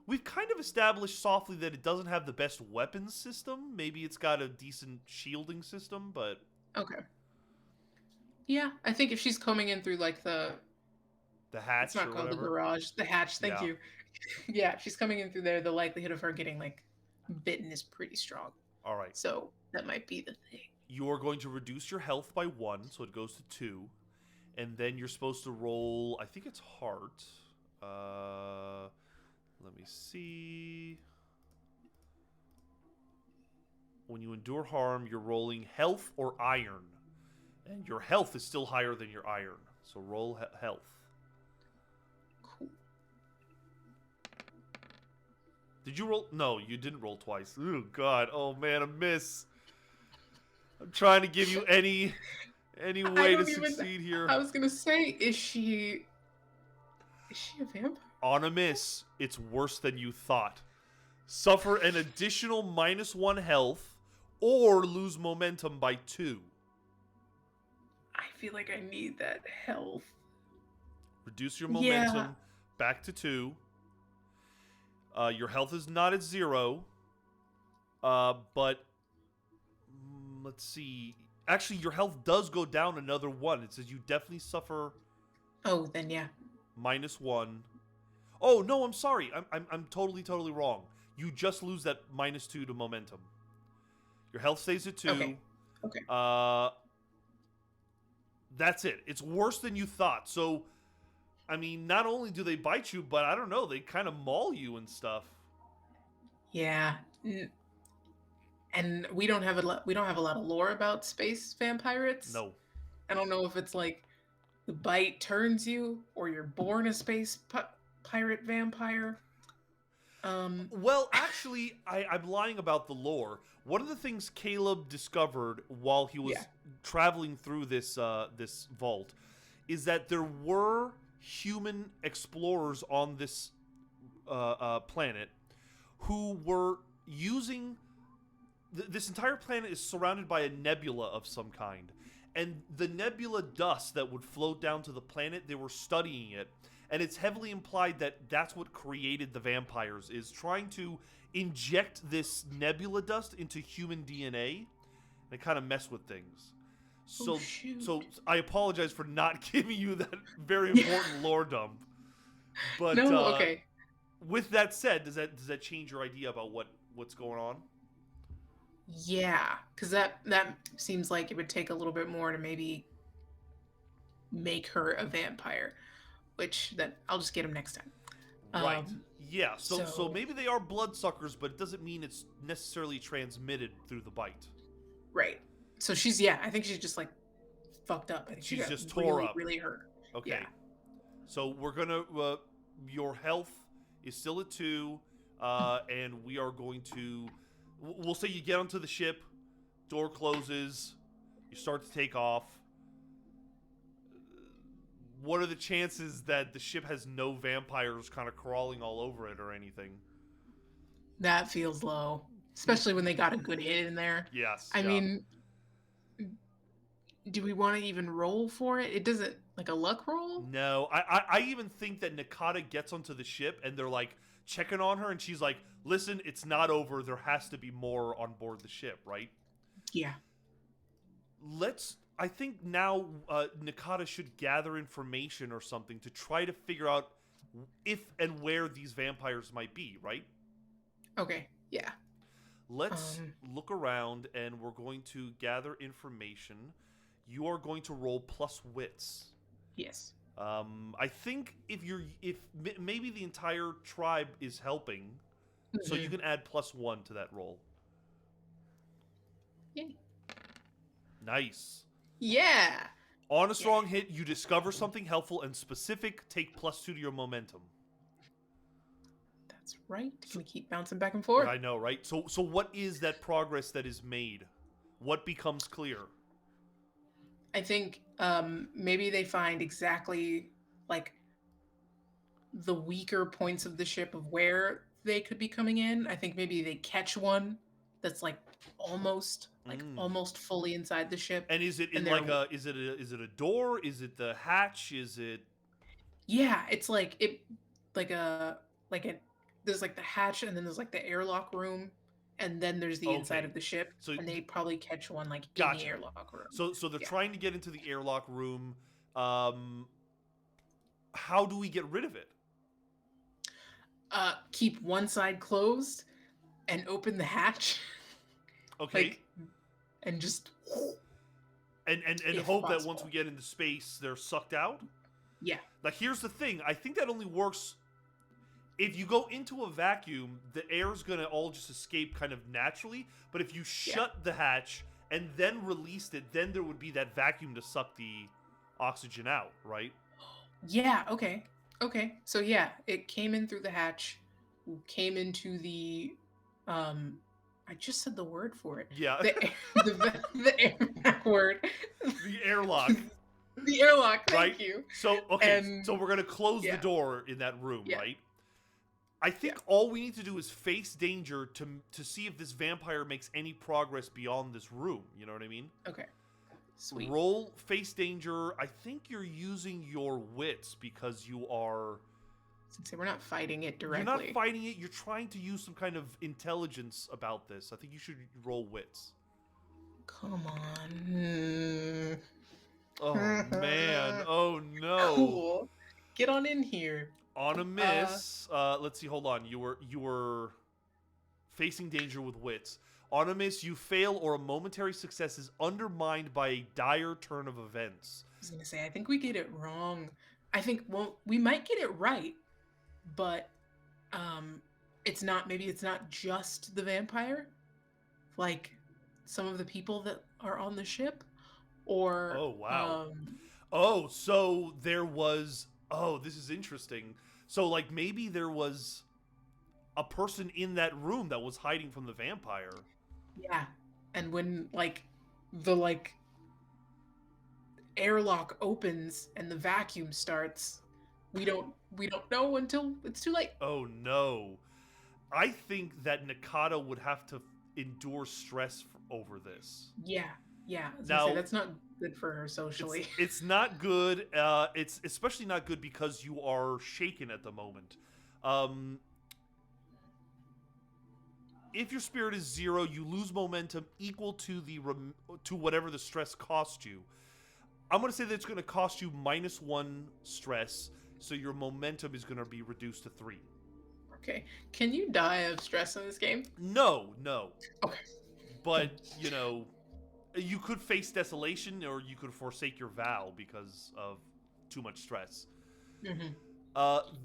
We've kind of established softly that it doesn't have the best weapons system. Maybe it's got a decent shielding system, but... Okay. Yeah, I think if she's coming in through, like, the hatch, it's not or called whatever. The garage. The hatch, thank you. Yeah, if she's coming in through there, the likelihood of her getting, like, bitten is pretty strong. All right. So that might be the thing. You are going to reduce your health by 1, so it goes to 2. And then you're supposed to roll, I think it's heart. Let me see. When you endure harm, you're rolling health or iron. And your health is still higher than your iron. So roll health. Cool. Did you roll? No, you didn't roll twice. Oh, God. Oh, man, a miss. I'm trying to give you any way to succeed here. I was going to say, is she... Is she a vampire? On a miss, it's worse than you thought. Suffer an additional -1 health or lose momentum by 2. I feel like I need that health. Reduce your Yeah. momentum back to 2. Your health is not at 0. But let's see. Actually, your health does go down another 1. It says you definitely suffer Oh, then yeah. -1. Oh no, I'm sorry. I'm totally wrong. You just lose that -2 to momentum. Your health stays at 2. Okay. Okay. That's it. It's worse than you thought. So, I mean, not only do they bite you, but I don't know, they kind of maul you and stuff. Yeah. And we don't have a lot of lore about space vampirates. No. I don't know if it's like the bite turns you or you're born a space pirate vampire. Well, actually, I'm lying about the lore. One of the things Caleb discovered while he was traveling through this this vault is that there were human explorers on this planet who were using... This entire planet is surrounded by a nebula of some kind. And the nebula dust that would float down to the planet, they were studying it. And it's heavily implied that that's what created the vampires, is trying to inject this nebula dust into human DNA and kind of mess with things. So, so I apologize for not giving you that very important lore dump. But no, okay. With that said, does that change your idea about what's going on? Yeah, because that seems like it would take a little bit more to maybe make her a vampire, which then I'll just get him next time. Right. Yeah. So maybe they are bloodsuckers, but it doesn't mean it's necessarily transmitted through the bite. Right. So I think she's just like fucked up. I think she's just tore up. Really hurt. Okay. Yeah. So we're gonna your health is still at 2, and we are going to... We'll say you get onto the ship, door closes, you start to take off. What are the chances that the ship has no vampires kind of crawling all over it or anything? That feels low, especially when they got a good hit in there. Yes. I mean, do we want to even roll for it? It doesn't, like a luck roll? No. I even think that Nakata gets onto the ship and they're like checking on her and she's like, listen, it's not over. There has to be more on board the ship, right? Yeah. I think now Nakata should gather information or something to try to figure out if and where these vampires might be, right? Okay, yeah. Let's look around and we're going to gather information. You are going to roll plus wits. Yes. I think if maybe the entire tribe is helping, so you can add +1 to that roll. Yay. Nice. Yeah. On a strong hit, you discover something helpful and specific. Take +2 to your momentum. That's right. Can we keep bouncing back and forth? I know, right? So what is that progress that is made? What becomes clear? I think maybe they find exactly like the weaker points of the ship of where they could be coming in. I think maybe they catch one that's like almost fully inside the ship. And is it is it a door? Is it the hatch? Is it... Yeah, it's like there's like the hatch and then there's like the airlock room. And then there's the inside of the ship, so, and they probably catch one like in the airlock room. So they're trying to get into the airlock room. How do we get rid of it? Keep one side closed and open the hatch. Okay. And just... And hope that once we get into space, they're sucked out? Yeah. Like, here's the thing. I think that only works... If you go into a vacuum, the air's going to all just escape kind of naturally. But if you shut the hatch and then released it, then there would be that vacuum to suck the oxygen out, right? Yeah, okay. Okay. So yeah, it came in through the hatch, came into the... I just said the word for it. Yeah. The air word. The airlock. The airlock, right? thank you. So, okay, And so we're going to close the yeah, door in that room, yeah, right? I think yeah. all we need to do is face danger to see if this vampire makes any progress beyond this room. You know what I mean? Okay, sweet. Roll face danger. I think you're using your wits because Since we're not fighting it you're not directly. fighting it. You're trying to use some kind of intelligence about this. I think you should roll wits. Come on. Oh man. Oh no. Cool. Get on in here. On a miss. Let's see. Hold on. You were facing danger with wits. On a miss, you fail or a momentary success is undermined by a dire turn of events. I was gonna say, I think we get it wrong. I think, well, we might get it right, but maybe it's not just the vampire, like some of the people that are on the ship, or Oh wow. Oh, so there was. Oh, this is interesting. So, like, maybe there was a person in that room that was hiding from the vampire. yeah. And when the airlock opens and the vacuum starts, we don't know until it's too late. Oh no. I think that Nakata would have to endure stress over this. Yeah. Yeah. I was Now- gonna say, that's not good for her socially. It's not good. It's especially not good because you are shaken at the moment. If your spirit is 0, you lose momentum equal to to whatever the stress cost you. I'm going to say that it's going to cost you -1 stress, so your momentum is going to be reduced to 3. Okay. Can you die of stress in this game? No. Okay. But, you could face desolation or you could forsake your vow because of too much stress. Mm-hmm.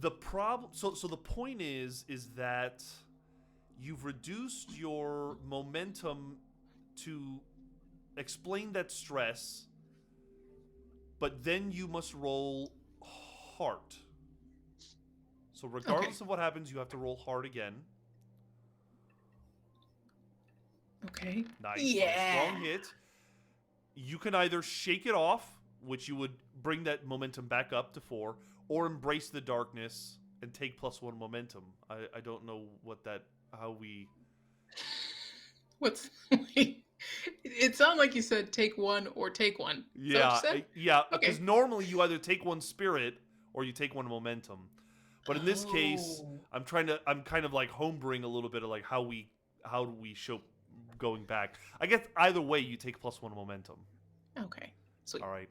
The problem, so the point is that you've reduced your momentum to explain that stress, but then you must roll heart. So regardless of what happens, you have to roll hard again. Okay. Nice. Yeah. Strong hit. You can either shake it off, which you would bring that momentum back up to 4, or embrace the darkness and take +1 momentum. I don't know how we... What's it sounded like you said take 1 or take 1. Is that what you said? Yeah, Okay. because normally you either take 1 spirit or you take 1 momentum. But in this case, Oh. I'm kind of like homebrewing a little bit of like how do we show going back. I guess either way you take +1 momentum. Okay. Sweet. All right.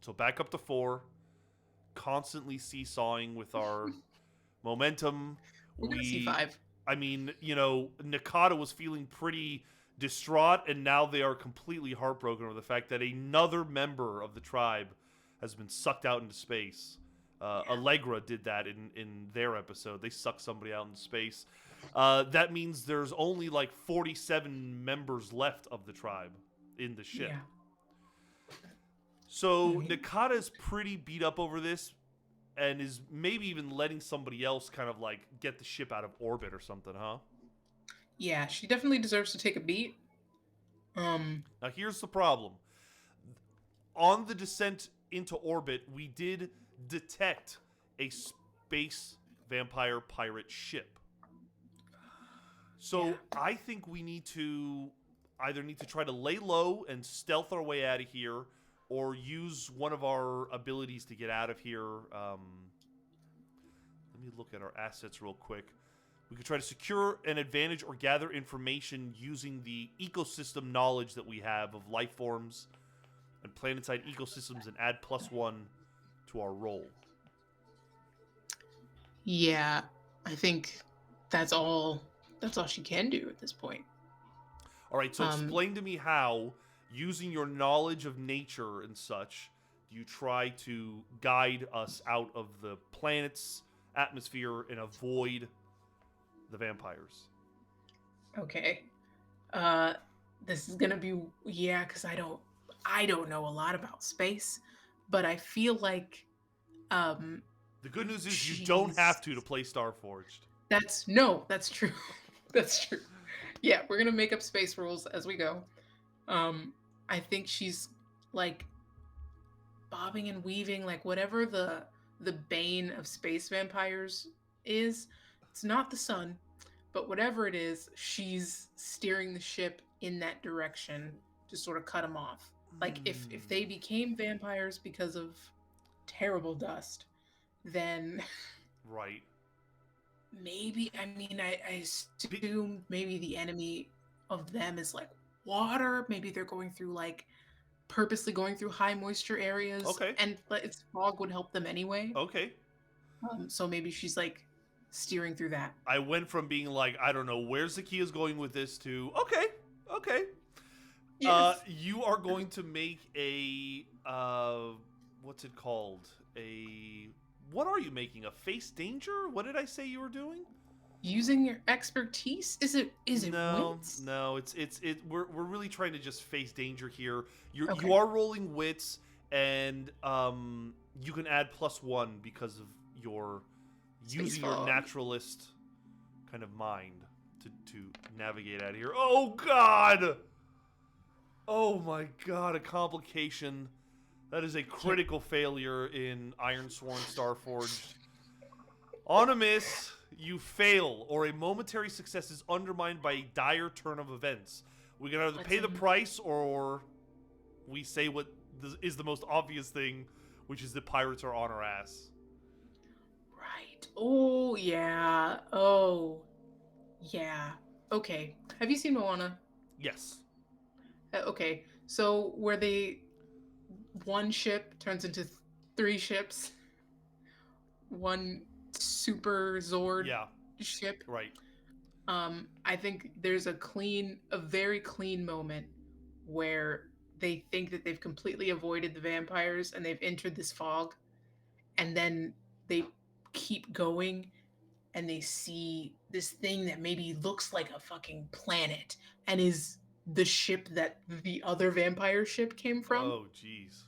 So back up to 4. Constantly seesawing with our momentum. We're gonna see 5. I mean, Nakata was feeling pretty distraught, and now they are completely heartbroken over the fact that another member of the tribe has been sucked out into space. Allegra did that in their episode. They sucked somebody out into space. That means there's only like 47 members left of the tribe in the ship. Yeah. So Nakata is pretty beat up over this and is maybe even letting somebody else kind of like get the ship out of orbit or something, huh? Yeah, she definitely deserves to take a beat. Now here's the problem. On the descent into orbit, we did detect a space vampire pirate ship. So I think we need to try to lay low and stealth our way out of here, or use one of our abilities to get out of here. Let me look at our assets real quick. We could try to secure an advantage or gather information using the ecosystem knowledge that we have of life forms and planet-side ecosystems and add +1 to our roll. Yeah, I think that's all she can do at this point. All right, so explain to me how, using your knowledge of nature and such, do you try to guide us out of the planet's atmosphere and avoid the vampires? Okay. This is gonna be because I don't know a lot about space, but I feel like The good news is you don't have to play Starforged. That's true. That's true. Yeah, we're gonna make up space rules as we go. I think she's like bobbing and weaving, like whatever the bane of space vampires is. It's not the sun, but whatever it is, she's steering the ship in that direction to sort of cut them off. Like if they became vampires because of terrible dust, then Right. maybe, I mean, I Be- assume maybe the enemy of them is like water. Maybe they're going through like purposely going through high moisture areas, okay. and but its fog would help them anyway. Okay. So maybe she's like steering through that. I went from being like, I don't know where Zakiya's going with this to, okay, okay. Yes. You are going to make a, what's it called? What are you making? A face danger? What did I say you were doing? Using your expertise? Is it No, wits? no. We're really trying to just face danger here. You Okay. you are rolling wits, and you can add +1 because of your Space using your fog. naturalist kind of mind to navigate out of here. Oh God! Oh my God! A complication. That is a critical failure in Iron Sworn Starforged. On a miss, you fail, or a momentary success is undermined by a dire turn of events. We can either pay the price, or we say what is the most obvious thing, which is the pirates are on our ass. Right. Oh yeah. Oh yeah. Okay. Have you seen Moana? Yes. Okay. So where one ship turns into three ships, one super Zord Yeah. ship. Right. I think there's a very clean moment where they think that they've completely avoided the vampires and they've entered this fog, and then they keep going and they see this thing that maybe looks like a fucking planet and is the ship that the other vampire ship came from. Oh, jeez.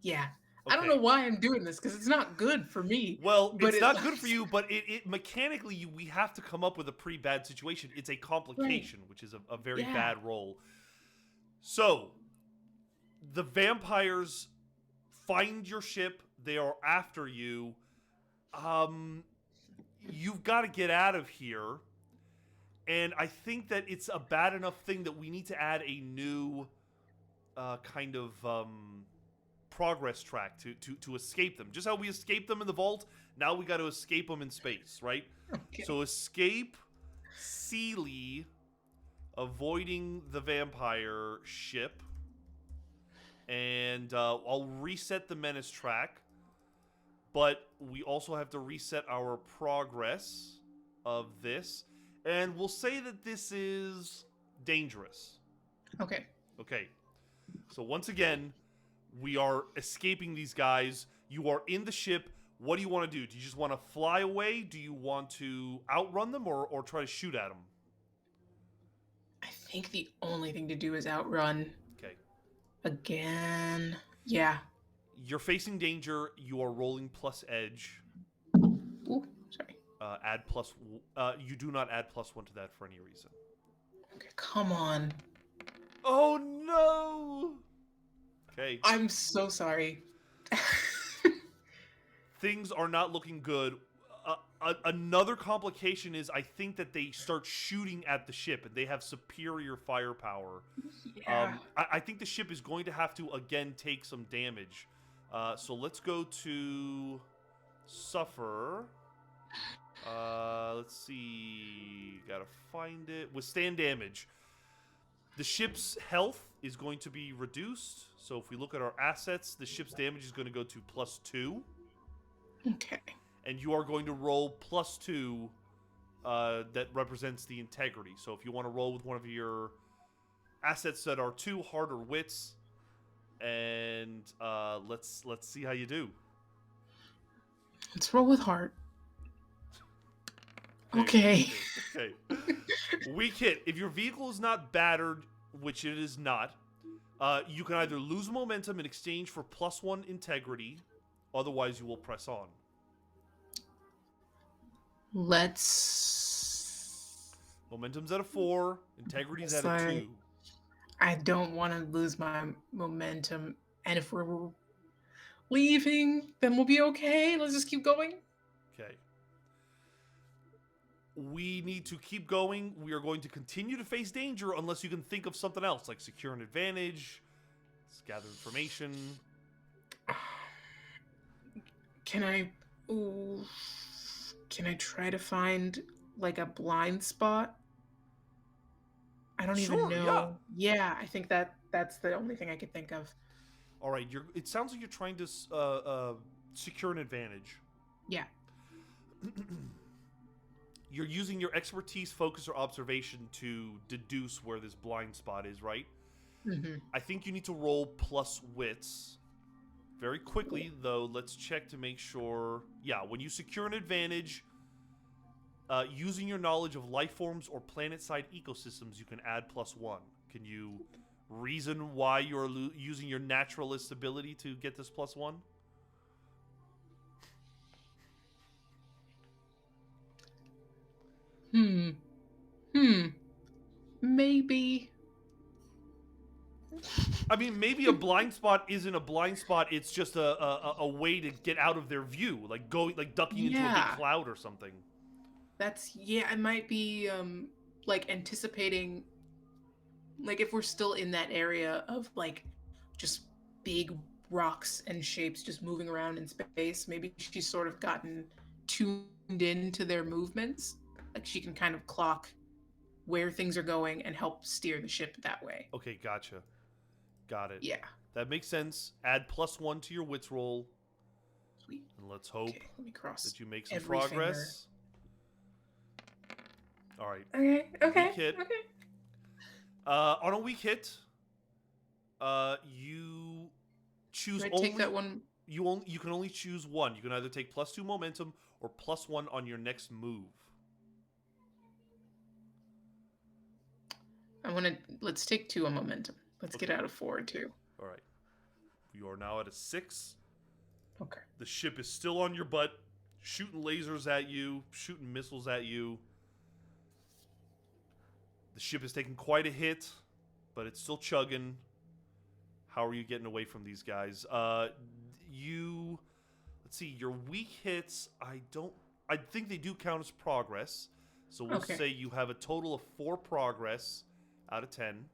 Yeah. I don't Okay. know why I'm doing this because it's not good for me. Well, But it's not good for you, but it mechanically we have to come up with a pretty bad situation. It's a complication, which is a very Yeah. bad roll. So, the vampires find your ship. They are after you. You've got to get out of here. And I think that it's a bad enough thing that we need to add a new kind of progress track to escape them. Just how we escaped them in the vault, now we got to escape them in space, right? Okay. So escape Sealy, avoiding the vampire ship, and I'll reset the menace track, but we also have to reset our progress of this, and we'll say that this is dangerous. Okay. Okay. So once again, we are escaping these guys. You are in the ship. What do you want to do? Do you just want to fly away? Do you want to outrun them or try to shoot at them? I think the only thing to do is outrun. Okay. Again. Yeah. You're facing danger. You are rolling plus edge. Ooh, sorry. Add plus. You do not add +1 to that for any reason. Okay, come on. Oh no! Okay. I'm so sorry. Things are not looking good. Another complication is I think that they start shooting at the ship and they have superior firepower. Yeah. I think the ship is going to have to again take some damage. So let's go to suffer. Let's see. Gotta find it. Withstand damage. The ship's health is going to be reduced. So if we look at our assets, the ship's damage is going to go to +2. Okay. And you are going to roll +2 that represents the integrity. So if you want to roll with one of your assets that are 2 heart or wits, and let's see how you do. Let's roll with heart. Okay. Okay. Weak hit. If your vehicle is not battered, which it is not, you can either lose momentum in exchange for +1 integrity, otherwise you will press on. Let's. Momentum's at a 4, integrity's at a 2. I don't want to lose my momentum, and if we're leaving, then we'll be okay. Let's just keep going. Okay. We need to keep going. We are going to continue to face danger unless you can think of something else, like secure an advantage, gather information. Can I ooh, can I try to find like a blind spot? I don't even Sure, yeah. know. Yeah, I think that's the only thing I could think of. All right. It sounds like you're trying to secure an advantage. Yeah. You're using your expertise, focus, or observation to deduce where this blind spot is, right? Hmm. I think you need to roll plus wits. Very quickly, though, let's check to make sure. Yeah, when you secure an advantage, using your knowledge of life forms or planet-side ecosystems, you can add +1. Can you reason why you're using your naturalist ability to get this +1? Hmm. Hmm. Maybe. I mean, maybe a blind spot isn't a blind spot. It's just a way to get out of their view, like ducking into a big Yeah. cloud or something. That's yeah, I might be like anticipating like if we're still in that area of like just big rocks and shapes just moving around in space, maybe she's sort of gotten tuned into their movements. Like she can kind of clock where things are going and help steer the ship that way. Okay, gotcha. Got it. Yeah. That makes sense. Add +1 to your wits roll, Sweet. and let's hope Okay, let me cross that you make some every finger. progress. All right. Okay, okay, Weak hit. okay. On a weak hit, you choose Do I only take that one? you can only choose one. You can either take +2 momentum or +1 on your next move. Let's take 2 on momentum. Let's get Okay. out of 4 too. All right. You are now at a 6. Okay. The ship is still on your butt, shooting lasers at you, shooting missiles at you. The ship is taking quite a hit, but it's still chugging. How are you getting away from these guys? Let's see, your weak hits, I think they do count as progress. So we'll Okay. say you have a total of 4 progress out of 10.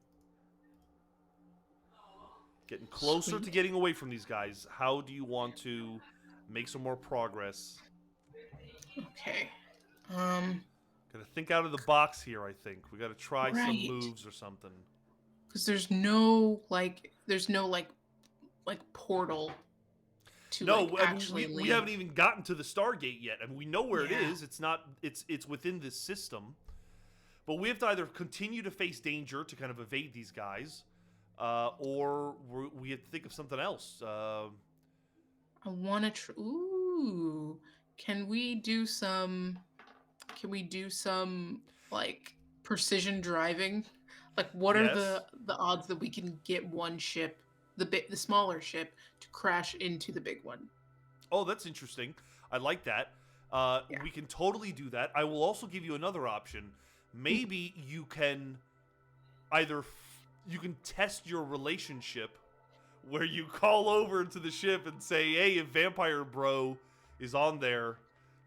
Getting closer to Sweet. getting away from these guys. How do you want to make some more progress? Okay. Gotta think out of the box here, I think. We gotta try some Right. moves or something. Because there's no like portal to No, like I mean, actually we leave. haven't even gotten to the Stargate yet, and we know where it Yeah. is. It's not. It's within this system, but we have to either continue to face danger to kind of evade these guys, or we have to think of something else. I want to. Ooh, can we do some? Can we do some like precision driving? Like, what are Yes. the odds that we can get one ship, the smaller ship, to crash into the big one? Oh, that's interesting. I like that. Yeah. We can totally do that. I will also give you another option. Maybe you can you can test your relationship where you call over to the ship and say, "Hey, if Vampire Bro is on there,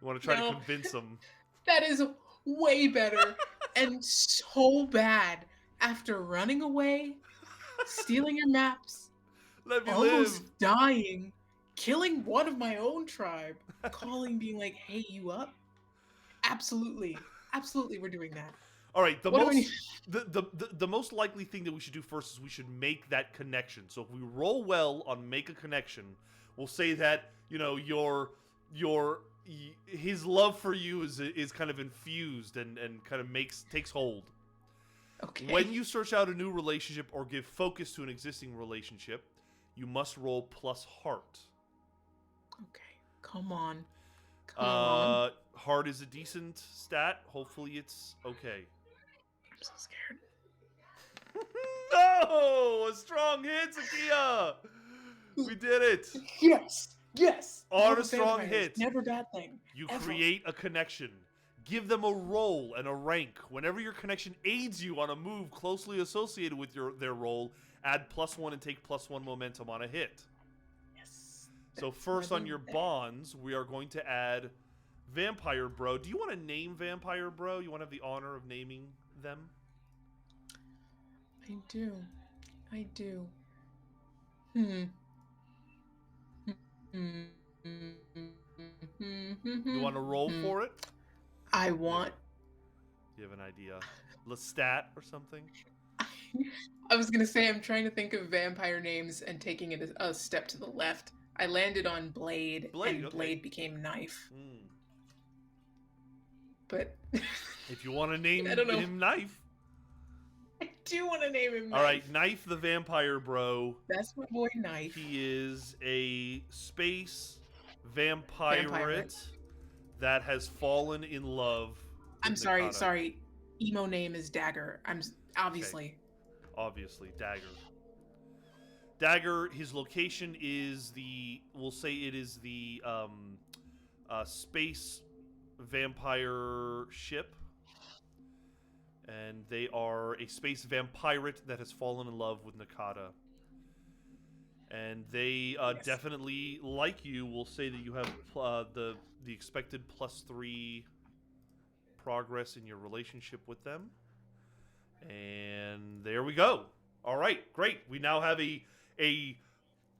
you want to try to No. convince him." That is way better and so bad. After running away, stealing your maps, Let me almost live. dying, killing one of my own tribe, calling, being like, "Hey, you up?" Absolutely, absolutely, we're doing that. All right, What do we need? the most likely thing that we should do first is we should make that connection. So if we roll well on make a connection, we'll say that, you know, his love for you is kind of infused and kind of takes hold. Okay. When you search out a new relationship or give focus to an existing relationship, you must roll plus heart. Okay. Come on. Come on. Heart is a decent stat. Hopefully it's okay. I'm so scared. No! A strong hit, Zakiya! We did it! Yes. Yes. On Love a of strong vampires. hit. Never a bad thing. You Ever. create a connection. Give them a role and a rank. Whenever your connection aids you on a move closely associated with their role, add +1 and take +1 momentum on a hit. Yes. So first on your Living bonds, we are going to add Vampire Bro. Do you want to name Vampire Bro? You want to have the honor of naming them? I do. I do. Hmm. You want to roll for it? I want. You have an idea? Lestat or something? I was gonna say I'm trying to think of vampire names and taking it a step to the left. I landed on Blade, and Okay. Blade became Knife. Mm. But If you want to name I don't know. him Knife. I do want to name him Knife. All right, Knife the Vampire Bro. That's my boy Knife. He is a space vampire that has fallen in love with I'm Nakata. sorry. Emo name is Dagger. I'm obviously. Okay. Obviously, Dagger. Dagger, his location is we'll say it is the space vampire ship. And they are a space vampirate that has fallen in love with Nakata. And they Yes. definitely, like you, will say that you have the expected +3 progress in your relationship with them. And there we go. All right, great. We now have a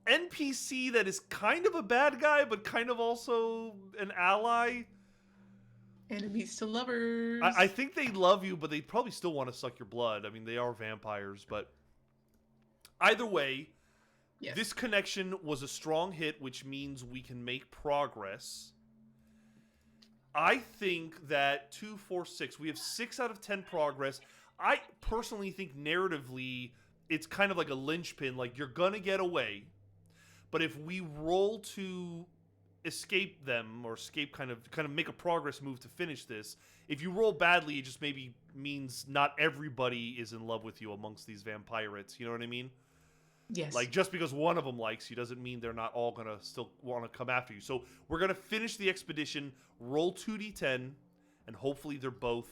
NPC that is kind of a bad guy, but kind of also an ally. Enemies to lovers. I think they love you, but they probably still want to suck your blood. I mean, they are vampires, but either way, Yes. this connection was a strong hit, which means we can make progress. I think that 2, 4, 6, we have 6 out of 10 progress. I personally think narratively, it's kind of like a linchpin. Like, you're going to get away, but if we roll to escape them or escape kind of make a progress move to finish this, if you roll badly, it just maybe means not everybody is in love with you amongst these vampirates. You know what I mean? Yes. Like, just because one of them likes you doesn't mean they're not all gonna still want to come after you. So we're gonna finish the expedition, roll 2d10, and hopefully they're both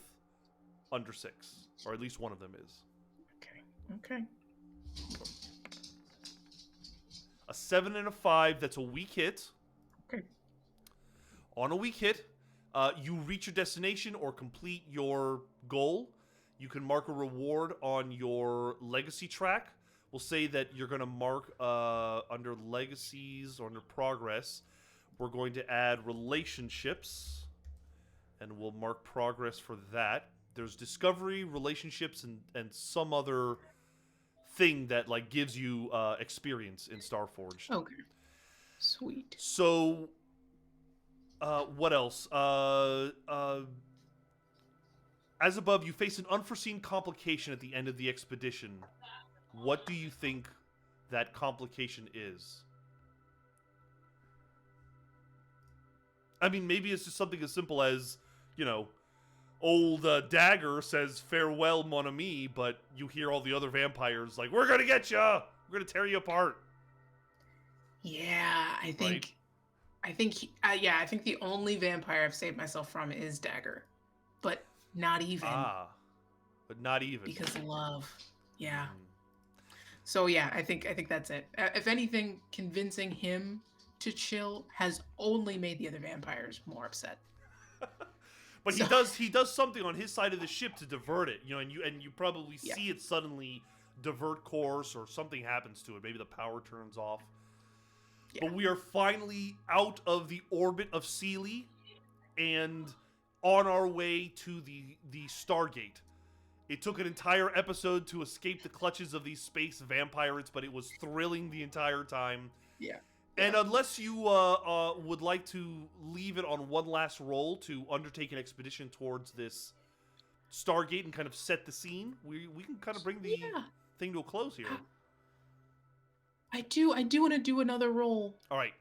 under 6, or at least one of them is. Okay. A 7 and a 5, that's a weak hit. Okay. On a weak hit, you reach your destination or complete your goal. You can mark a reward on your legacy track. We'll say that you're going to mark under legacies or under progress. We're going to add relationships, and we'll mark progress for that. There's discovery, relationships, and some other thing that like gives you experience in StarForged. Okay. Sweet. So, what else? As above, you face an unforeseen complication at the end of the expedition. What do you think that complication is? I mean, maybe it's just something as simple as, old Dagger says, "Farewell, mon ami," but you hear all the other vampires like, "We're gonna get ya! We're gonna tear you apart." Yeah, I think. Right? I think the only vampire I've saved myself from is Dagger, but not even. But not even. Because love. Yeah. Mm. So yeah, I think that's it. If anything, convincing him to chill has only made the other vampires more upset. But he does something on his side of the ship to divert it, and you probably see it suddenly divert course, or something happens to it. Maybe the power turns off. Yeah. But we are finally out of the orbit of Sealy and on our way to the Stargate. It took an entire episode to escape the clutches of these space vampirates, but it was thrilling the entire time. Yeah. And unless you would like to leave it on one last roll to undertake an expedition towards this Stargate and kind of set the scene, we can kind of bring the thing to a close here. I do want to do another roll. All right.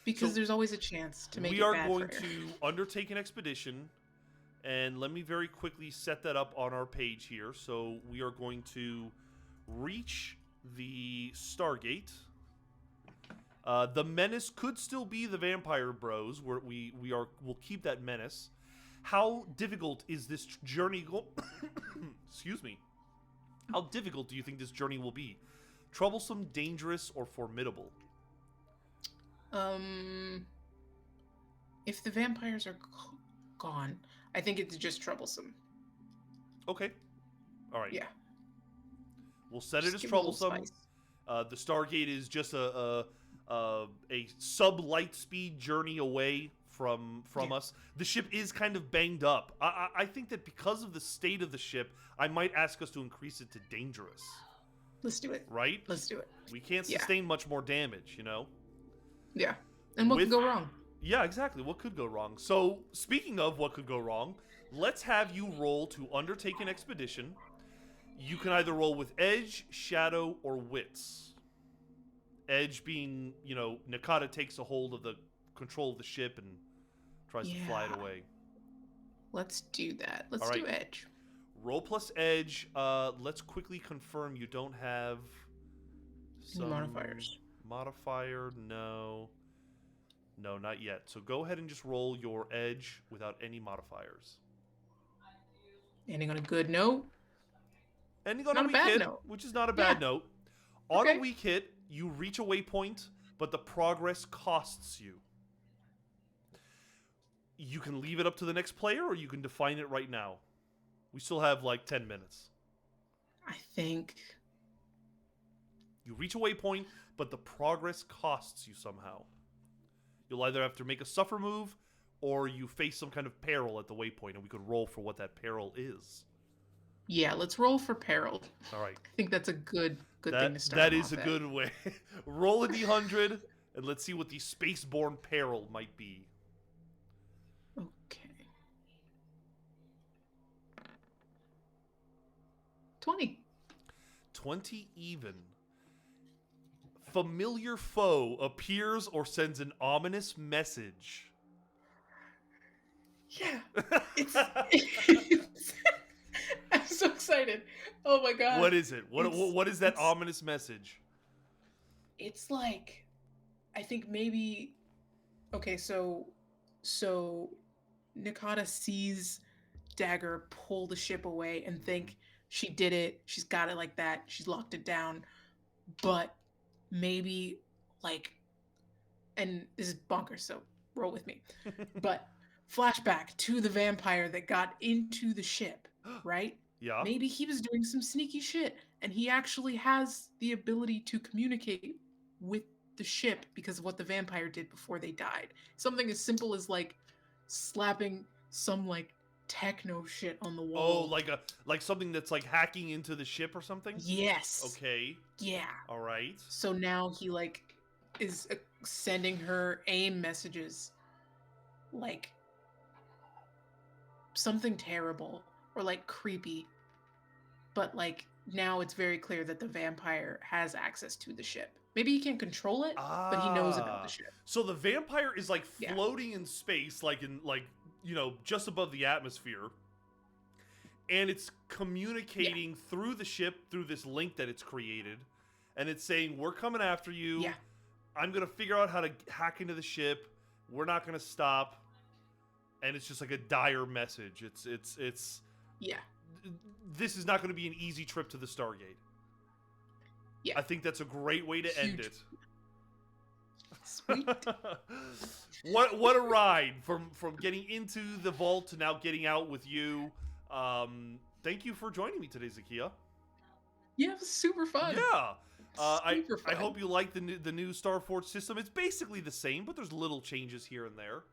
Because there's always a chance to make it bad. We are going to undertake an expedition, and let me very quickly set that up on our page here. So we are going to reach the Stargate. The menace could still be the Vampire Bros. Where we'll keep that menace. How difficult is this journey? Excuse me. How difficult do you think this journey will be? Troublesome, dangerous, or formidable? Um, if the vampires are gone, I think it's just troublesome. Okay. All right. Yeah, We'll set it just as give it a little troublesome. spice. The Stargate is just a sub light speed journey away from Yeah, us. The ship is kind of banged up. I think that because of the state of the ship, I might ask us to increase it to dangerous. let's do it. Right? Let's do it. We can't Yeah, sustain much more damage, you know? yeah. And what could With go wrong? Yeah, exactly. What could go wrong? So, speaking of what could go wrong, let's have you roll to undertake an expedition. You can either roll with edge, shadow, or wits. Edge being, Nakata takes a hold of the control of the ship and tries to fly it Yeah, away. let's do that. All Let's right. do edge. Roll plus edge. Let's quickly confirm you don't have Any some modifiers? modifier. No. No, not yet. So go ahead and just roll your edge without any modifiers. Ending on a good note. Ending on Not a a weak bad hit, note. which is not a Yeah. bad note. On a Okay. weak hit, you reach a waypoint, but the progress costs you. You can leave it up to the next player, or you can define it right now. We still have like 10 minutes. I think. You reach a waypoint, but the progress costs you somehow. You'll either have to make a suffer move, or you face some kind of peril at the waypoint, and we could roll for what that peril is. Yeah, let's roll for peril. All right. I think that's a good thing to start. That is off a at. good way. Roll a d100, and let's see what the spaceborne peril might be. Okay. 20. 20 even. Familiar foe appears or sends an ominous message. Yeah. It's, I'm so excited. Oh my god. What is it? What is that it's- ominous message? It's like, I think maybe. Okay, so Nakata sees Dagger pull the ship away and think she did it. She's got it like that. She's locked it down. But maybe like, and this is bonkers, so roll with me. But flashback to the vampire that got into the ship, right? Yeah. Maybe he was doing some sneaky shit and he actually has the ability to communicate with the ship because of what the vampire did before they died. Something as simple as like slapping some like techno shit on the wall. Oh, like something that's like hacking into the ship or something? Yes. Okay. Yeah. All right. So now he like is sending her AIM messages like something terrible or like creepy. But like now it's very clear that the vampire has access to the ship. Maybe he can't control it, but he knows about the ship. So the vampire is like Yeah. floating in space, like just above the atmosphere. And it's communicating through the ship, through this link that it's created. And it's saying, we're coming after you. Yeah. I'm going to figure out how to hack into the ship. We're not going to stop. And it's just like a dire message. It's Yeah. This is not going to be an easy trip to the Stargate. Yeah. I think that's a great way to end Huge. it. Sweet. what a ride from getting into the vault to now getting out with you. Thank you for joining me today, Zakiya. Yeah, it was super fun. Yeah. Super I fun. hope you like the new StarForged system. It's basically the same, but there's little changes here and there.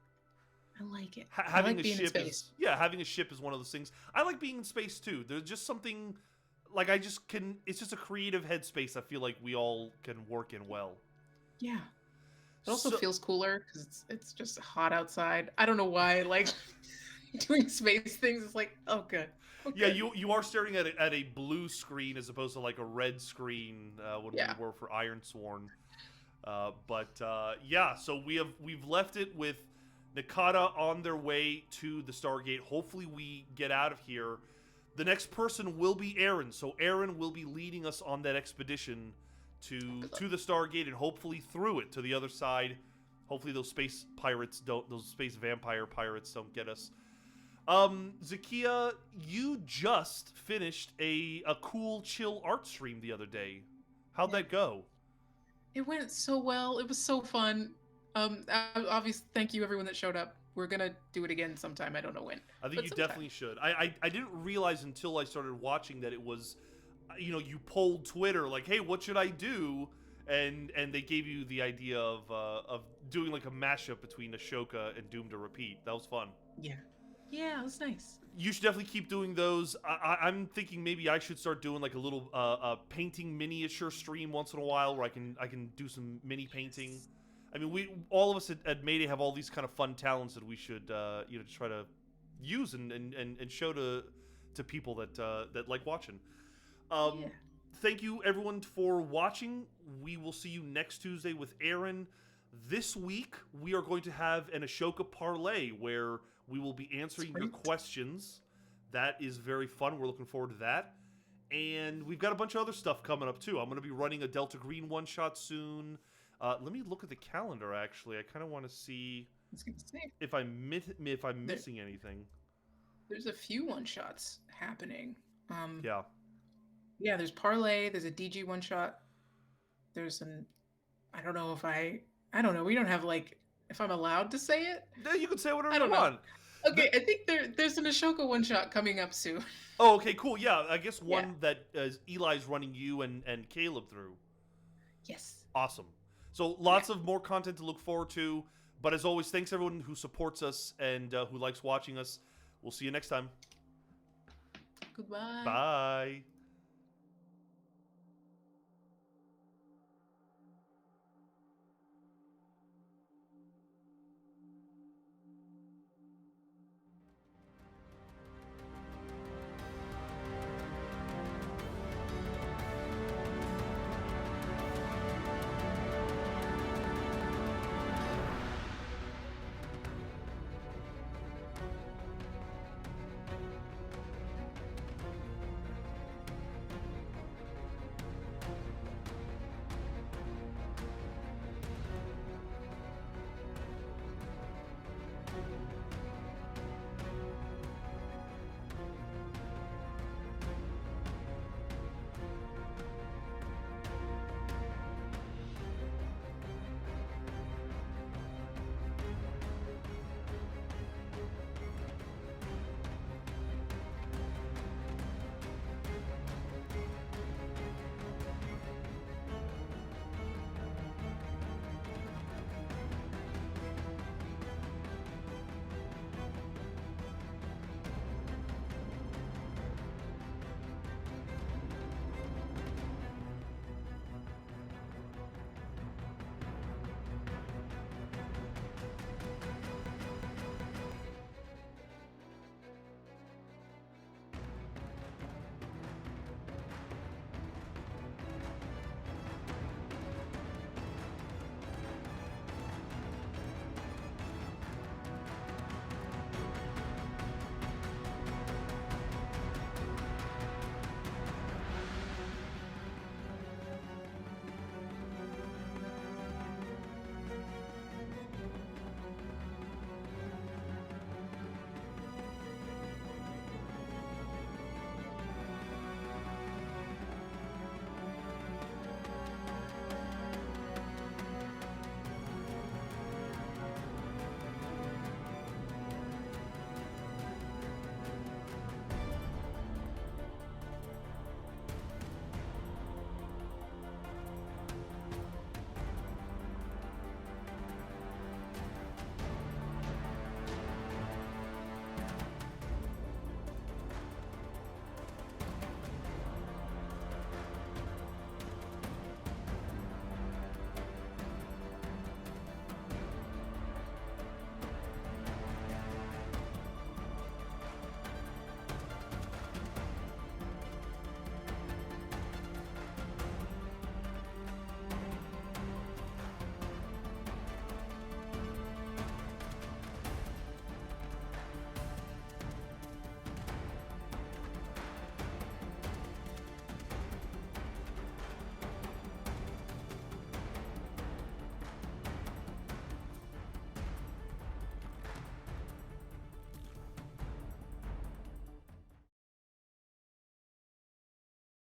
I like it. I Having like a being in ship space. having a ship is one of those things. I like being in space too. There's just something like it's just a creative headspace I feel like we all can work in well. Yeah. It also So- feels cooler because it's just hot outside. I don't know why. Like doing space things is like, oh, good. Yeah, Okay. you are staring at a blue screen as opposed to like a red screen when Yeah. we were for Ironsworn. Yeah, so we've left it with Nakata on their way to the Stargate. Hopefully we get out of here. The next person will be Aaron, so Aaron will be leading us on that expedition to the Stargate and hopefully through it to the other side. Hopefully those space vampire pirates don't get us. Zakiya, you just finished a cool chill art stream the other day. How'd that go? It went so well. It was so fun. Obviously, thank you everyone that showed up. We're gonna do it again sometime. I don't know when. I think But you sometime. definitely should. I didn't realize until I started watching that it was, you polled Twitter like, hey, what should I do? And they gave you the idea of doing like a mashup between Ashoka and Doom to Repeat. That was fun. Yeah. Yeah, it was nice. You should definitely keep doing those. I'm thinking maybe I should start doing like a little painting miniature stream once in a while where I can do some mini painting. I mean, we all of us at Mayday have all these kind of fun talents that we should just try to use and show to people that like watching. Yeah. Thank you everyone for watching. We will see you next Tuesday with Aaron. This week we are going to have an Ashoka parlay where we will be answering your Sweet. questions. That is very fun. We're looking forward to that. And we've got a bunch of other stuff coming up too. I'm going to be running a Delta Green one shot soon. Let me look at the calendar. Actually, I kind of want to see I was gonna say if I'm missing anything. there's a few one shots happening. Yeah. Yeah, there's parlay. There's a DG one shot. There's an. I don't know if I don't know. We don't have like if I'm allowed to say it. Yeah, you can say whatever I you don't know. want. Okay, I think there's an Ashoka one shot coming up soon. Oh, okay, cool. Yeah, I guess one Yeah. that Eli's running you and Caleb through. Yes. Awesome. So lots of more content to look forward to. But as always, thanks everyone who supports us and who likes watching us. We'll see you next time. Goodbye. Bye.